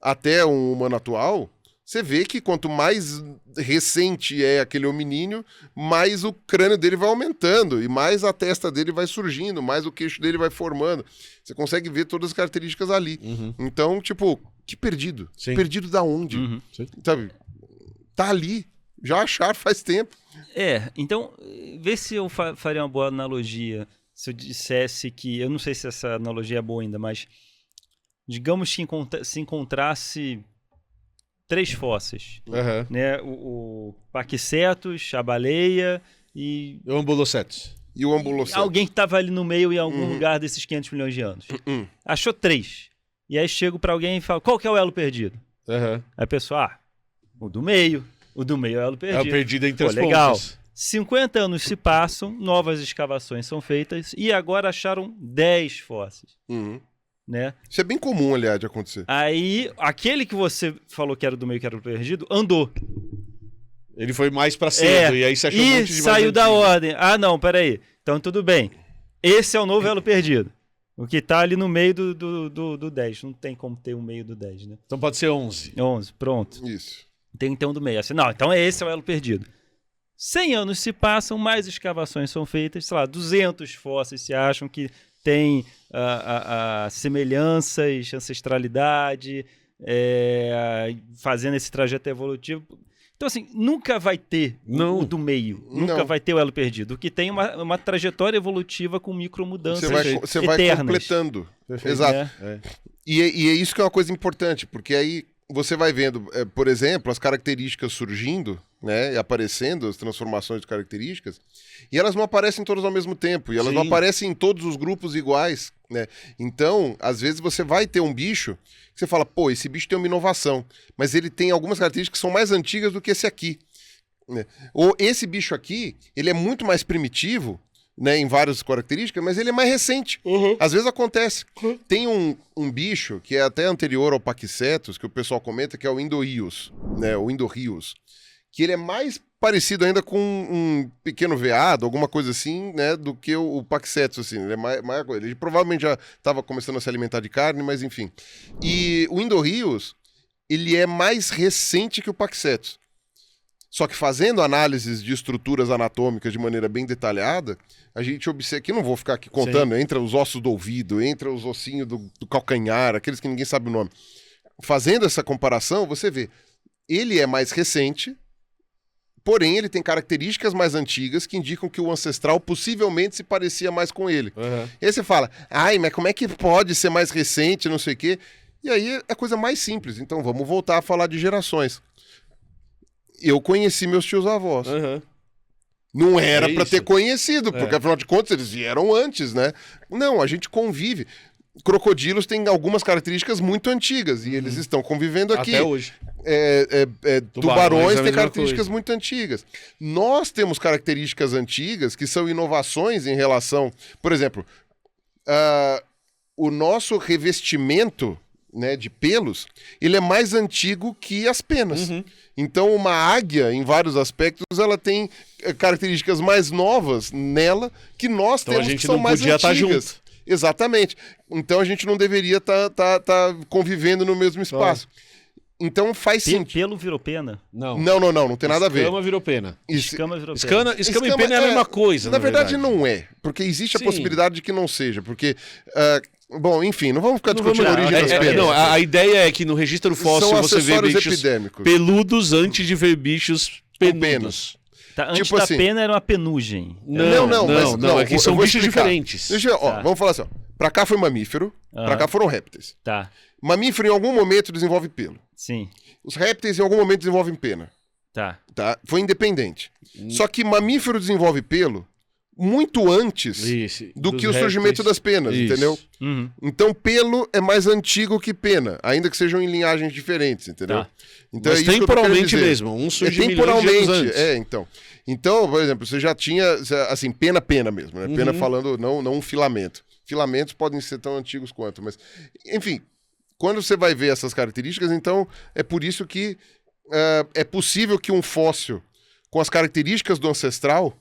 até um humano atual, você vê que quanto mais recente é aquele hominíneo, mais o crânio dele vai aumentando, e mais a testa dele vai surgindo, mais o queixo dele vai formando. Você consegue ver todas as características ali. Então, tipo, que perdido? Sim. Perdido da onde? Sabe? Tá ali. Já acharam faz tempo. Então, vê se eu faria uma boa analogia. Se eu dissesse que... Eu não sei se essa analogia é boa ainda, mas... Digamos que se encontrasse 3 fósseis. Né? O Paquicetus, a baleia e... O Ambulocetus. E o Ambulocetus. Alguém que estava ali no meio em algum lugar desses 500 milhões de anos. Achou 3. E aí chego para alguém e falo, qual que é o elo perdido? Aí a pessoa, o do meio. O do meio é o elo perdido. É o perdido entre os legal. pontos. 50 anos se passam, novas escavações são feitas e agora acharam 10 fósseis. Né? Isso é bem comum, aliás, de acontecer. Aí, aquele que você falou que era do meio, que era o perdido, andou. Ele foi mais pra cedo e aí você achou um monte de saiu da ordem. Não, peraí. Então tudo bem. Esse é o novo elo perdido. O que tá ali no meio do 10. Não tem como ter um meio do 10, né? Então pode ser 11. 11, pronto. Isso. Tem que ter um do meio. Assim, não, então esse é o elo perdido. 100 anos se passam, mais escavações são feitas, sei lá, 200 fósseis se acham que tem semelhanças, ancestralidade, fazendo esse trajeto evolutivo. Então, assim, nunca vai ter o do meio, nunca vai ter o elo perdido. O que tem uma trajetória evolutiva com micromudanças eternas. Você vai completando. Perfeito. Exato. E é isso que é uma coisa importante, porque aí você vai vendo, por exemplo, as características surgindo, né, e aparecendo, as transformações de características, e elas não aparecem todas ao mesmo tempo, e elas não aparecem em todos os grupos iguais, né? Então, às vezes você vai ter um bicho que você fala, pô, esse bicho tem uma inovação, mas ele tem algumas características que são mais antigas do que esse aqui, né? Ou esse bicho aqui, ele é muito mais primitivo, né, em várias características, mas ele é mais recente. Às vezes acontece. Tem um bicho que é até anterior ao Paquicetus, que o pessoal comenta, que é o Indorhius, né, o Indorhius, que ele é mais parecido ainda com um pequeno veado, alguma coisa assim, né, do que o Paquicetus, assim. Ele é mais ele provavelmente já estava começando a se alimentar de carne, mas enfim. E o Indorhius, ele é mais recente que o Paquicetus. Só que fazendo análises de estruturas anatômicas de maneira bem detalhada, a gente observa, que não vou ficar aqui contando, entra os ossos do ouvido, entra os ossinhos do calcanhar, aqueles que ninguém sabe o nome. Fazendo essa comparação, você vê, ele é mais recente, porém ele tem características mais antigas que indicam que o ancestral possivelmente se parecia mais com ele. E aí você fala, mas como é que pode ser mais recente, não sei o quê? E aí é coisa mais simples, então vamos voltar a falar de gerações. Eu conheci meus tios-avós. Não era para ter conhecido, porque afinal de contas eles vieram antes, né? Não, a gente convive. Crocodilos têm algumas características muito antigas e eles estão convivendo aqui. Até hoje. Tubarões têm características muito antigas. Nós temos características antigas que são inovações em relação... Por exemplo, o nosso revestimento, né, de pelos, ele é mais antigo que as penas. Então, uma águia, em vários aspectos, ela tem características mais novas nela que nós temos que são mais antigas. Então, a gente não podia estar junto. Exatamente. Então, a gente não deveria estar convivendo no mesmo espaço. Então, faz sentido. Pelo virou pena? Não tem nada a ver. Escama virou pena. Escama virou pena. Escama e pena é a mesma coisa, na verdade. Não é. Porque existe a possibilidade de que não seja. Porque... bom, enfim, não vamos ficar discutindo a origem das penas. A ideia é que no registro fóssil você vê bichos epidêmicos peludos antes de ver bichos penudos. Tá, antes da pena era uma penugem. Não, é que são bichos diferentes. Vamos falar assim, Pra cá foi mamífero, pra cá foram répteis. Tá. Mamífero em algum momento desenvolve pelo. Sim. Os répteis em algum momento desenvolvem pena. Tá. Foi independente. Só que mamífero desenvolve pelo muito antes do que o surgimento das penas, entendeu? Então, pelo é mais antigo que pena, ainda que sejam em linhagens diferentes, entendeu? Tá. Então, mas temporalmente mesmo, um surge temporalmente antes. Então, por exemplo, você já tinha, assim, pena mesmo, né? Pena falando, não um filamento. Filamentos podem ser tão antigos quanto, mas, enfim, quando você vai ver essas características, então, é por isso que é possível que um fóssil com as características do ancestral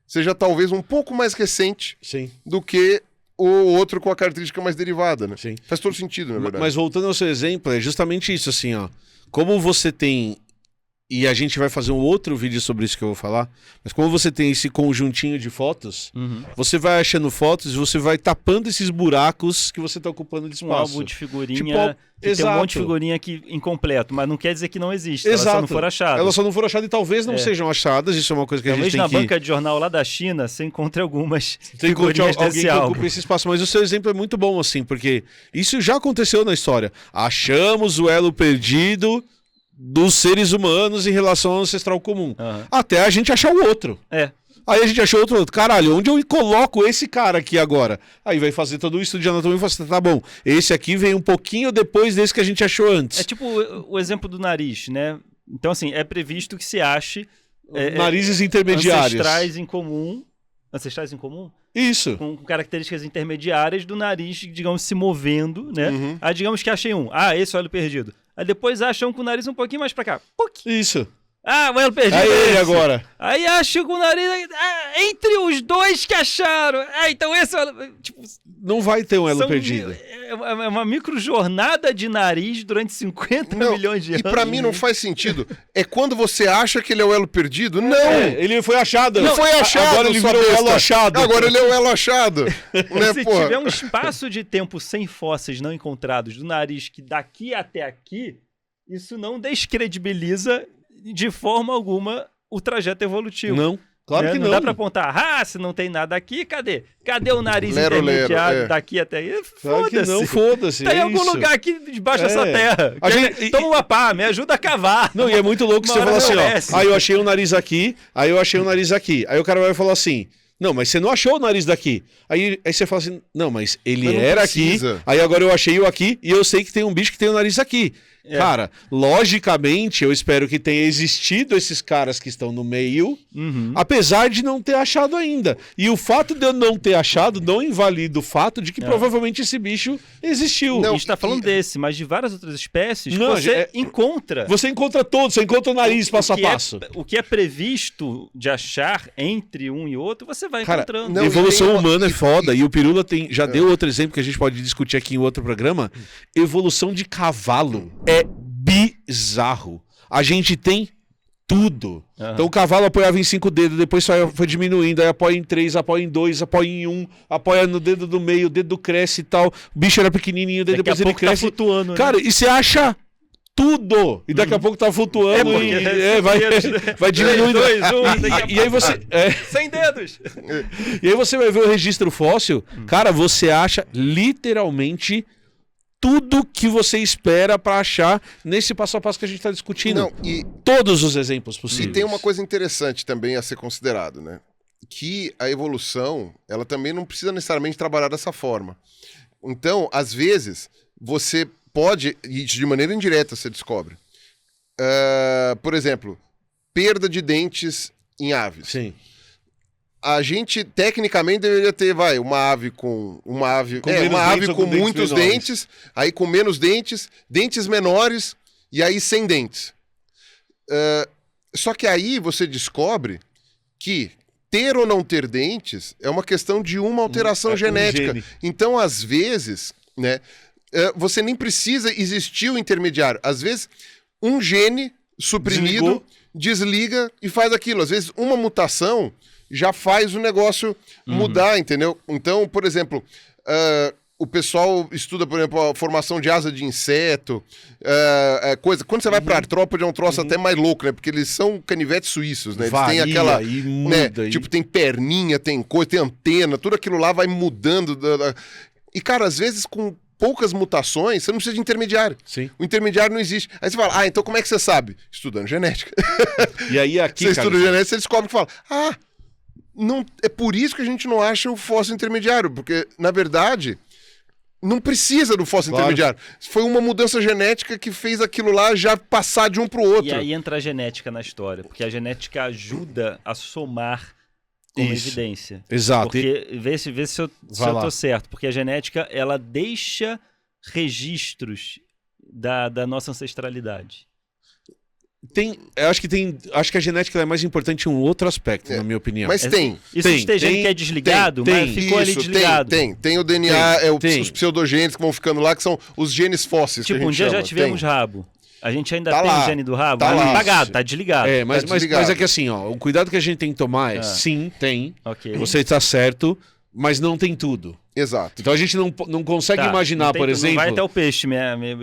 seja talvez um pouco mais recente do que o outro com a característica mais derivada, né? Faz todo sentido, na verdade. Mas voltando ao seu exemplo, é justamente isso, assim, ó. Como você tem... E a gente vai fazer um outro vídeo sobre isso que eu vou falar. Mas como você tem esse conjuntinho de fotos, você vai achando fotos e você vai tapando esses buracos que você está ocupando de espaço. Um álbum de figurinha, tem um monte de figurinha aqui incompleto, mas não quer dizer que não existe. Elas só não foram achadas. Elas só não foram achadas e talvez não sejam achadas. Isso é uma coisa que a gente tem na banca de jornal lá da China, você encontra algumas figurinhas desse álbum. Que ocupa esse espaço. Mas o seu exemplo é muito bom, assim, porque isso já aconteceu na história. Achamos o elo perdido dos seres humanos em relação ao ancestral comum. Até a gente achar o outro. Aí a gente achou outro. Caralho, onde eu coloco esse cara aqui agora? Aí vai fazer todo o estudo de anatomia e fala assim, tá bom, esse aqui vem um pouquinho depois desse que a gente achou antes. É tipo o exemplo do nariz, né? Então, assim, é previsto que se ache narizes intermediários. Ancestrais em comum? Isso. Com características intermediárias do nariz, digamos, se movendo, né? Aí, digamos que achei um. Esse é o elo perdido. Aí depois acham com o nariz um pouquinho mais pra cá. Isso. O elo perdido. Aí ele agora. Aí acham com o nariz... entre os dois que acharam. Então esse é o elo... Tipo, não vai ter um elo perdido. É uma microjornada de nariz durante 50 milhões de anos. E pra mim não faz sentido. É quando você acha que ele é o elo perdido? Não! Ele foi achado. Não foi achado. Agora ele virou o elo achado. Agora ele é o elo achado. Né, se tiver um espaço de tempo sem fósseis não encontrados do nariz que daqui até aqui, isso não descredibiliza de forma alguma o trajeto evolutivo. Não. Claro que não. Não dá pra apontar, se não tem nada aqui, cadê? Cadê o nariz intermediário daqui até aí? Claro que não, foda-se. Tem algum lugar aqui debaixo dessa terra. Toma uma pá, me ajuda a cavar. Não, e é muito louco que você fala assim, ó. Eu achei um nariz aqui, aí eu achei um nariz aqui. Aí o cara vai falar assim, não, mas você não achou o nariz daqui. Aí você fala assim, não, mas ele era aqui, aí agora eu achei o aqui e eu sei que tem um bicho que tem o nariz aqui. Cara, logicamente, eu espero que tenha existido esses caras que estão no meio, apesar de não ter achado ainda. E o fato de eu não ter achado não invalida o fato de que provavelmente esse bicho existiu. Não, a gente tá falando desse, mas de várias outras espécies que você encontra. Você encontra todos, você encontra o nariz passo a passo. O que é previsto de achar entre um e outro, você vai encontrando. A evolução humana é foda. E o Pirula já deu outro exemplo que a gente pode discutir aqui em outro programa. Evolução de cavalo é bizarro. A gente tem tudo. Então o cavalo apoiava em 5 dedos, depois só foi diminuindo, aí apoia em 3, apoia em 2, apoia em 1, apoia no dedo do meio, o dedo cresce e tal. O bicho era pequenininho, daí depois ele cresce. Tá flutuando, cara, e você acha tudo. E daqui a pouco tá flutuando vai diminuindo. 3, 2, 1, e aí você... 100 dedos! E aí você vai ver o registro fóssil, cara, você acha literalmente tudo que você espera pra achar nesse passo a passo que a gente tá discutindo. Todos os exemplos possíveis. E tem uma coisa interessante também a ser considerado, né? Que a evolução, ela também não precisa necessariamente trabalhar dessa forma. Então, às vezes, você pode, e de maneira indireta você descobre, por exemplo, perda de dentes em aves. Sim. A gente, tecnicamente, deveria ter, uma ave com muitos dentes, aí com menos dentes, dentes menores, e aí sem dentes. Só que aí você descobre que ter ou não ter dentes é uma questão de uma alteração genética. Então, às vezes, né, você nem precisa existir o intermediário. Às vezes, um gene suprimido desliga e faz aquilo. Às vezes, uma mutação já faz o negócio mudar, entendeu? Então, por exemplo, o pessoal estuda, por exemplo, a formação de asa de inseto, coisa. Quando você vai para artrópode é um troço até mais louco, né? Porque eles são canivetes suíços, né? Eles têm aquela, e muda, tipo, tem perninha, tem coisa, tem antena, tudo aquilo lá vai mudando. E, cara, às vezes com poucas mutações, você não precisa de intermediário. Sim. O intermediário não existe. Aí você fala, então como é que você sabe? Estudando genética. E aí aqui, você estuda genética, você descobre que fala, não, é por isso que a gente não acha o fóssil intermediário, porque, na verdade, não precisa do fóssil intermediário. Foi uma mudança genética que fez aquilo lá já passar de um para o outro. E aí entra a genética na história, porque a genética ajuda a somar com evidência. Exato. Porque vê se eu tô certo, porque a genética, ela deixa registros da nossa ancestralidade. Acho que a genética é mais importante em um outro aspecto, na minha opinião. Mas tem. Isso tem gene que é desligado, mas ficou ali desligado. Tem o DNA, os pseudogenes que vão ficando lá, que são os genes fósseis. Tipo, que a gente um dia chama. Já tivemos rabo. A gente ainda tem o gene do rabo? Tá lá. Apagado, tá desligado. Mas é que assim, o cuidado que a gente tem que tomar é, sim, tem. Okay. Você está certo, mas não tem tudo. Exato. Então a gente não consegue imaginar, por exemplo... Não vai até o peixe,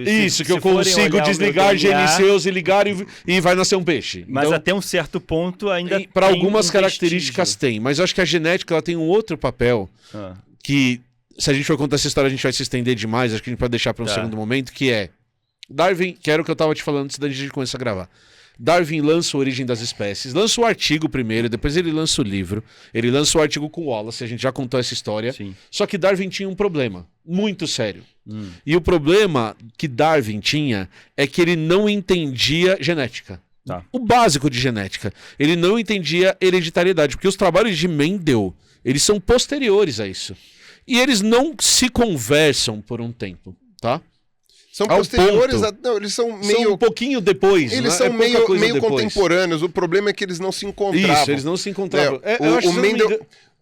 Isso, que eu consigo desligar genes seus e ligar e vai nascer um peixe. Mas então, até um certo ponto ainda para algumas características tem. Mas eu acho que a genética ela tem um outro papel que, se a gente for contar essa história, a gente vai se estender demais. Acho que a gente pode deixar para um segundo momento, que é... Darwin, que era o que eu estava te falando antes da gente começar a gravar. Darwin lança a Origem das Espécies, lança o artigo primeiro, depois ele lança o livro, ele lança o artigo com Wallace, a gente já contou essa história. Sim. Só que Darwin tinha um problema muito sério. E o problema que Darwin tinha é que ele não entendia genética. O básico de genética. Ele não entendia hereditariedade, porque os trabalhos de Mendel, eles são posteriores a isso. E eles não se conversam por um tempo, tá? São posteriores, eles são meio... São um pouquinho depois. Eles são meio contemporâneos. O problema é que eles não se encontravam. Isso, eles não se encontravam.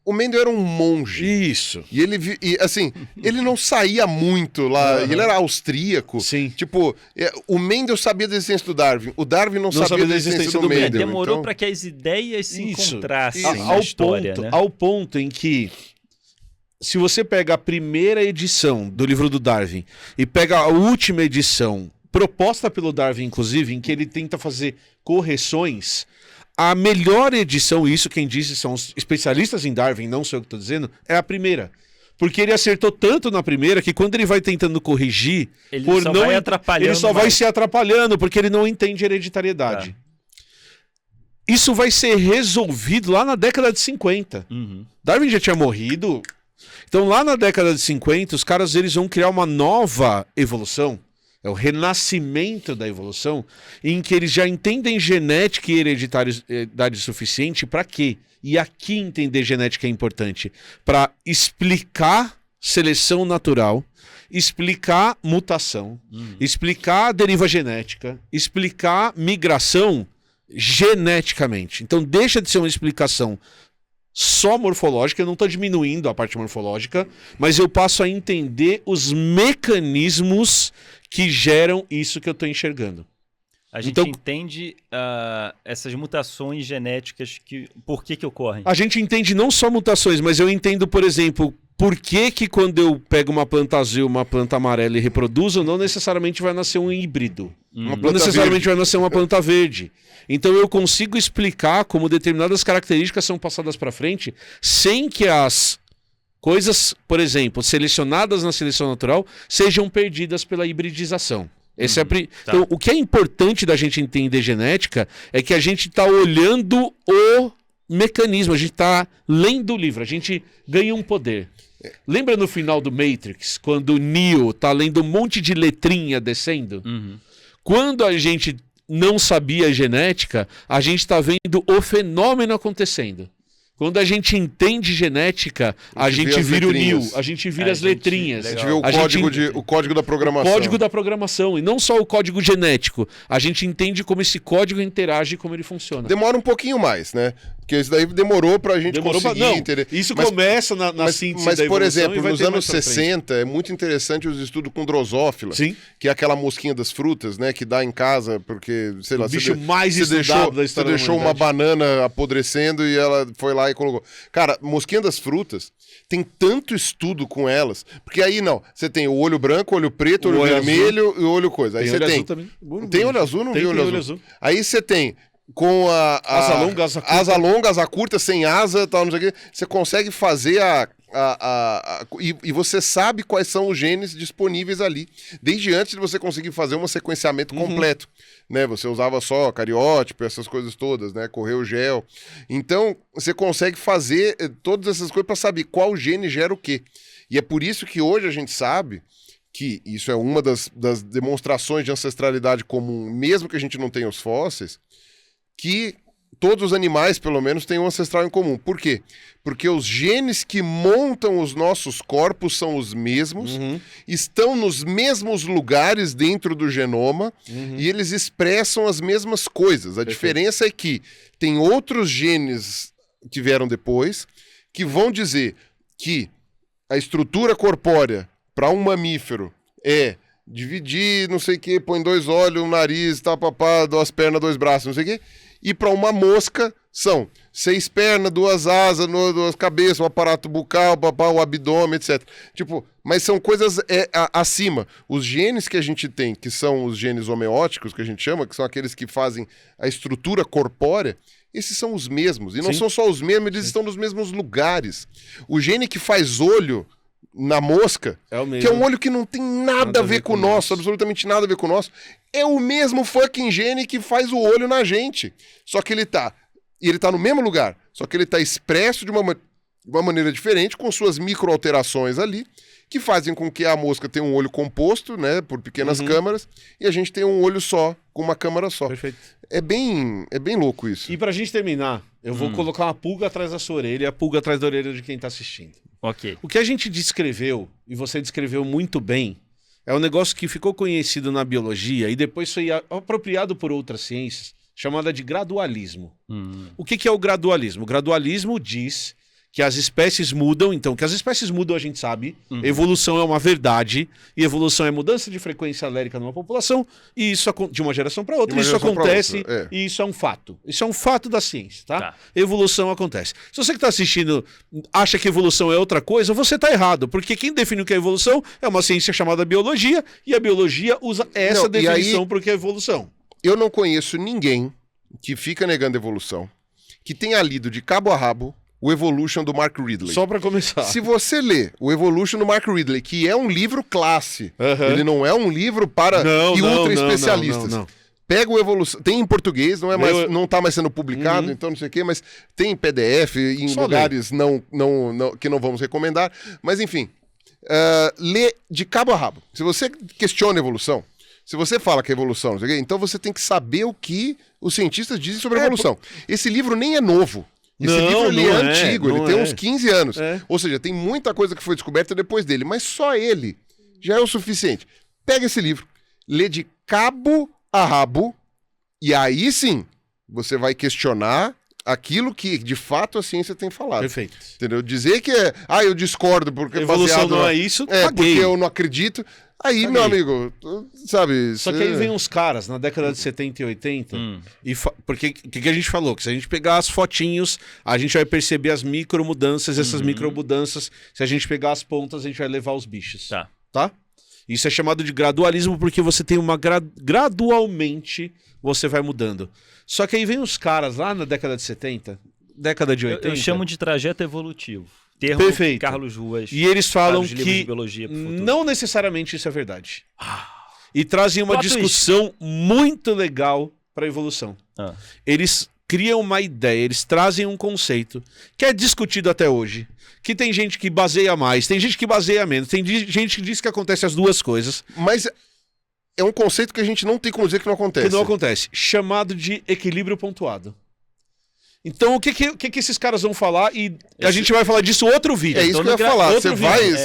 O Mendel era um monge. Isso. E ele não saía muito lá. Ele era austríaco. Sim. Tipo, o Mendel sabia da existência do Darwin. O Darwin não sabia da existência do Mendel. Demorou para que as ideias se encontrassem na história, né? Ao ponto em que... Se você pega a primeira edição do livro do Darwin e pega a última edição, proposta pelo Darwin, inclusive, em que ele tenta fazer correções, a melhor edição, isso quem disse são os especialistas em Darwin, não sei o que estou dizendo, é a primeira. Porque ele acertou tanto na primeira que quando ele vai tentando corrigir, ele só vai se atrapalhando, porque ele não entende hereditariedade. Isso vai ser resolvido lá na década de 50. Darwin já tinha morrido... Então lá na década de 50, os caras eles vão criar uma nova evolução, É o renascimento da evolução, em que eles já entendem genética e hereditariedade suficiente para quê? E aqui entender genética é importante. Para explicar seleção natural, explicar mutação, explicar deriva genética, explicar migração geneticamente. Então deixa de ser uma explicação só morfológica, eu não estou diminuindo a parte morfológica, mas eu passo a entender os mecanismos que geram isso que eu estou enxergando. A gente entende essas mutações genéticas, por que ocorrem? A gente entende não só mutações, mas eu entendo, por exemplo, por que quando eu pego uma planta azul, uma planta amarela e reproduzo, não necessariamente vai nascer um híbrido. Não necessariamente vai nascer uma planta verde. Então eu consigo explicar como determinadas características são passadas para frente sem que as coisas, por exemplo, selecionadas na seleção natural, sejam perdidas pela hibridização. Então, o que é importante da gente entender genética é que a gente está olhando o mecanismo, a gente está lendo o livro, a gente ganha um poder. Lembra no final do Matrix, quando o Neo está lendo um monte de letrinha descendo? Quando a gente não sabia genética, a gente está vendo o fenômeno acontecendo. Quando a gente entende genética, a gente vira o Neo, a gente vira as letrinhas. A gente vê o código da programação. O código da programação, e não só o código genético. A gente entende como esse código interage e como ele funciona. Demora um pouquinho mais, né? Porque isso daí demorou pra gente conseguir entender. Isso começa na síntese mas, da evolução. Por exemplo, nos anos 60, é muito interessante os estudos com drosófila, que é aquela mosquinha das frutas, né? Que dá em casa, porque, sei lá... O bicho mais estudado da história da humanidade. Você deixou uma banana apodrecendo e ela foi lá e colocou. Cara, mosquinha das frutas, tem tanto estudo com elas, porque aí não, você tem o olho branco, olho preto, olho vermelho e o olho coisa. Aí você tem... Tem olho azul? Não vi olho azul. Aí você tem... Com asa longa, asa curta, sem asa, tal, não sei o quê. Você consegue fazer e você sabe quais são os genes disponíveis ali, desde antes de você conseguir fazer um sequenciamento completo, né? Você usava só cariótipo, essas coisas todas, né? Correu gel. Então, você consegue fazer todas essas coisas para saber qual gene gera o quê. E é por isso que hoje a gente sabe que isso é uma das demonstrações de ancestralidade comum, mesmo que a gente não tenha os fósseis, que todos os animais, pelo menos, têm um ancestral em comum. Por quê? Porque os genes que montam os nossos corpos são os mesmos, estão nos mesmos lugares dentro do genoma e eles expressam as mesmas coisas. A diferença é que tem outros genes que vieram depois que vão dizer que a estrutura corpórea para um mamífero é dividir, não sei o que, põe 2 olhos, um nariz, papapá, 2 pernas, 2 braços, não sei o que. E para uma mosca são 6 pernas, 2 asas, 2 cabeças, o aparato bucal, o abdômen, etc. Tipo, mas são coisas acima. Os genes que a gente tem, que são os genes homeóticos, que a gente chama, que são aqueles que fazem a estrutura corpórea, esses são os mesmos. E não são só os mesmos, eles estão nos mesmos lugares. O gene que faz olho na mosca, que é um olho que não tem nada a ver com o nosso, absolutamente nada a ver com o nosso, é o mesmo fucking gene que faz o olho na gente. Só que ele tá no mesmo lugar, só que ele tá expresso de uma maneira diferente, com suas micro-alterações ali, que fazem com que a mosca tenha um olho composto, né, por pequenas câmaras, e a gente tenha um olho só, com uma câmara só. Perfeito. É bem louco isso. E pra gente terminar, eu vou colocar uma pulga atrás da sua orelha e a pulga atrás da orelha de quem tá assistindo. Ok. O que a gente descreveu, e você descreveu muito bem, é um negócio que ficou conhecido na biologia e depois foi apropriado por outras ciências, chamada de gradualismo. O que é o gradualismo? O gradualismo diz que as espécies mudam, então, que as espécies mudam a gente sabe, evolução é uma verdade, e evolução é mudança de frequência alérica numa população, e isso de uma geração para outra, isso acontece, e isso é um fato. Isso é um fato da ciência, tá? Evolução acontece. Se você que está assistindo acha que evolução é outra coisa, você está errado, porque quem define o que é evolução é uma ciência chamada biologia, e a biologia usa essa definição para o que é evolução. Eu não conheço ninguém que fica negando evolução, que tenha lido de cabo a rabo o Evolution do Mark Ridley. Só pra começar. Se você lê o Evolution do Mark Ridley, que é um livro classe, ele não é um livro para ultra especialistas. Não. Pega o Evolução, tem em português, não tá mais sendo publicado, então não sei o quê, mas tem em PDF, em só lugares que não vamos recomendar, mas enfim, lê de cabo a rabo. Se você questiona a evolução, Se você fala que é evolução, não sei o quê, então você tem que saber o que os cientistas dizem sobre a evolução. Esse livro nem é novo. Esse livro ele é antigo, ele tem uns 15 anos. Ou seja, tem muita coisa que foi descoberta depois dele, mas só ele já é o suficiente. Pega esse livro, lê de cabo a rabo, e aí sim você vai questionar aquilo que de fato a ciência tem falado. Perfeito. Entendeu? Dizer que eu discordo porque evolução não é isso, porque eu não acredito. Aí, meu amigo, sabe... Só que aí vem uns caras, na década de 70 e 80, porque o que a gente falou? Que se a gente pegar as fotinhos, a gente vai perceber as micromudanças, essas micromudanças, se a gente pegar as pontas, a gente vai levar os bichos. Tá? Isso é chamado de gradualismo porque você tem uma... Gradualmente, você vai mudando. Só que aí vem os caras lá na década de 70, década de 80... Eu chamo de trajeto evolutivo. Termo Perfeito. Carlos Ruas. E eles falam que biologia não necessariamente isso é verdade. E trazem uma discussão muito legal para a evolução. Eles criam uma ideia, eles trazem um conceito que é discutido até hoje, que tem gente que baseia mais, tem gente que baseia menos, tem gente que diz que acontece as duas coisas. Mas é um conceito que a gente não tem como dizer que não acontece. Que não acontece. Chamado de equilíbrio pontuado. Então, o que esses caras vão falar? E a gente vai falar disso outro vídeo. É isso que eu ia falar. Você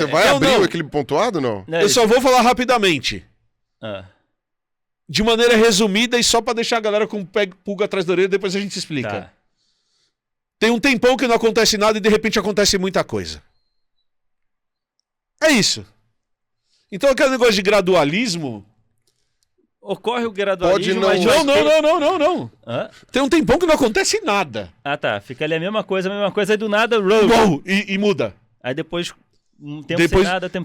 vai abrir o equilíbrio pontuado, não? Eu só vou falar rapidamente. De maneira resumida e só pra deixar a galera com pulga atrás da orelha, depois a gente explica. Tá. Tem um tempão que não acontece nada e de repente acontece muita coisa. É isso. Então, aquele negócio de gradualismo... Ocorre o gradualismo, mas... Não. Tem um tempão que não acontece nada. Tá. Fica ali a mesma coisa, aí do nada... E muda. Aí depois, tempo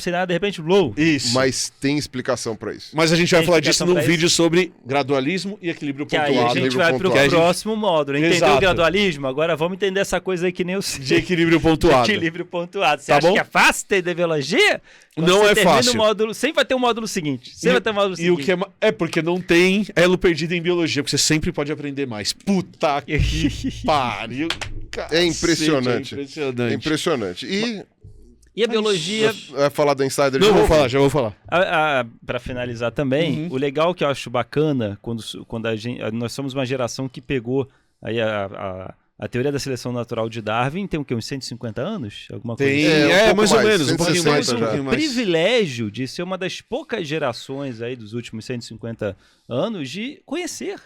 sem nada, de repente... Isso. Mas tem explicação pra isso. Mas a gente vai falar disso num vídeo sobre gradualismo e equilíbrio pontuado. Que aí a gente vai pro próximo módulo. Entendeu o gradualismo? Agora vamos entender essa coisa aí que nem eu sei. De equilíbrio pontuado. De equilíbrio pontuado. Você acha que é fácil entender biologia? Não é fácil. Sempre vai ter um módulo seguinte. E o que é porque não tem elo perdido em biologia, porque você sempre pode aprender mais. Puta que pariu. É impressionante. É impressionante. E a biologia... Vai falar do Insider? Não, já vou falar. Para finalizar também, o legal que eu acho bacana, quando nós somos uma geração que pegou aí a teoria da seleção natural de Darwin, tem o quê? Uns 150 anos? Alguma coisa assim? Mais ou menos, um pouquinho mais. O privilégio de ser uma das poucas gerações aí dos últimos 150 anos de conhecer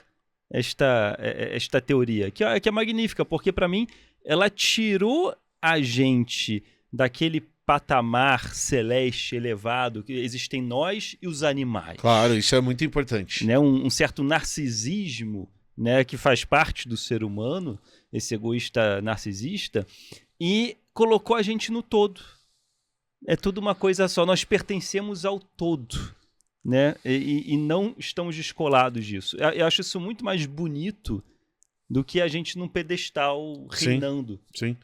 esta teoria, que é magnífica, porque para mim ela tirou a gente daquele patamar celeste elevado que existem nós e os animais. Claro, isso é muito importante. Né? Um certo narcisismo, né, que faz parte do ser humano, esse egoísta narcisista, e colocou a gente no todo. É tudo uma coisa só, nós pertencemos ao todo, né? E não estamos descolados disso. Eu acho isso muito mais bonito do que a gente num pedestal reinando. Sim.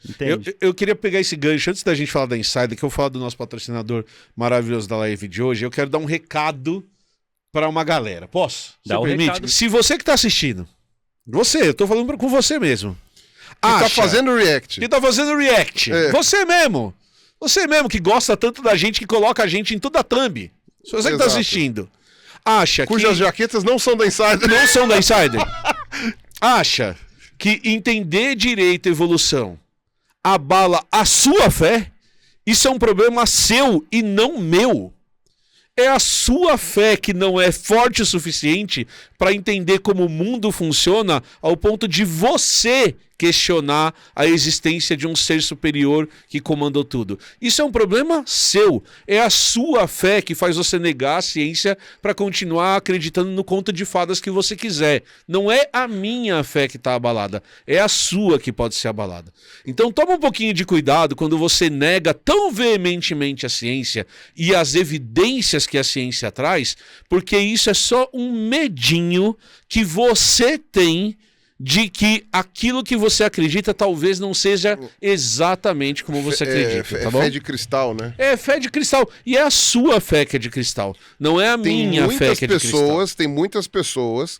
Eu queria pegar esse gancho, antes da gente falar da Insider, que eu falo do nosso patrocinador maravilhoso da live de hoje, eu quero dar um recado para uma galera. Posso? Dá um recado. Se você que tá assistindo, eu tô falando com você mesmo. Tá fazendo react. Que tá fazendo react. Você mesmo que gosta tanto da gente, que coloca a gente em toda a thumb. Se você que tá assistindo, acha cujas jaquetas não são da Insider. Não são da Insider. Acha que entender direito a evolução abala a sua fé, isso é um problema seu e não meu. É a sua fé que não é forte o suficiente para entender como o mundo funciona ao ponto de você questionar a existência de um ser superior que comandou tudo. Isso é um problema seu. É a sua fé que faz você negar a ciência para continuar acreditando no conto de fadas que você quiser. Não é a minha fé que está abalada, é a sua que pode ser abalada. Então toma um pouquinho de cuidado quando você nega tão veementemente a ciência e as evidências que a ciência traz, porque isso é só um medinho que você tem de que aquilo que você acredita talvez não seja exatamente como você acredita, tá bom? É fé de cristal, né? É fé de cristal. E é a sua fé que é de cristal. Não é a minha fé que é de cristal. Tem muitas pessoas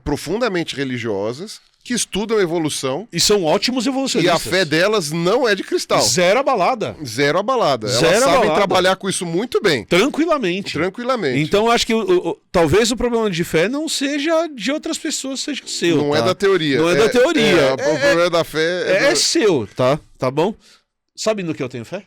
profundamente religiosas que estudam evolução. E são ótimos E evolucionistas. a fé delas não é de cristal. Zero abalada. Zero abalada. Zero Elas sabem abalada. trabalhar com isso muito bem. Tranquilamente. Tranquilamente. Então, acho que talvez o problema de fé não seja de outras pessoas, seja seu. Não tá? é da teoria. Não é da teoria. O problema da fé É seu, tá? Tá bom? Sabe no que eu tenho fé?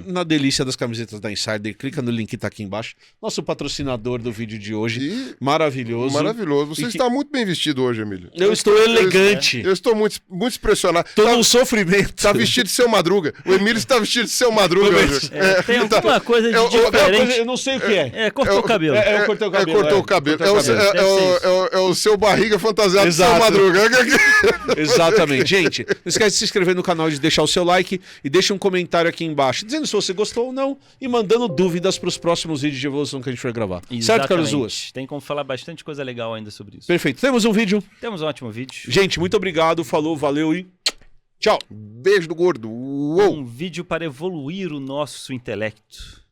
Na delícia das camisetas da Insider. Clica no link que tá aqui embaixo. Nosso patrocinador do vídeo de hoje. E Maravilhoso. maravilhoso. Você está muito bem vestido hoje, Emílio. Eu estou elegante. Eu estou muito impressionado. Tô num sofrimento. Tá vestido de seu Madruga. O Emílio está vestido de seu Madruga hoje. Tem alguma coisa de diferente. Eu não sei o que é. Cortou o cabelo. Eu cortei o cabelo. Cortou o cabelo. Cortou o cabelo. É o seu barriga fantasiado de seu Exato. Madruga. Exatamente. Gente, não esquece de se inscrever no canal, de deixar o seu like e deixa um comentário aqui embaixo dizendo se você gostou ou não e mandando dúvidas para os próximos vídeos de evolução que a gente vai gravar. Exatamente. Certo, Carlos Ruas? Tem como falar bastante coisa legal ainda sobre isso. Perfeito. Temos um vídeo. Temos um ótimo vídeo. Gente, muito obrigado. Falou, valeu e tchau. Beijo do gordo. Uou. Um vídeo para evoluir o nosso intelecto.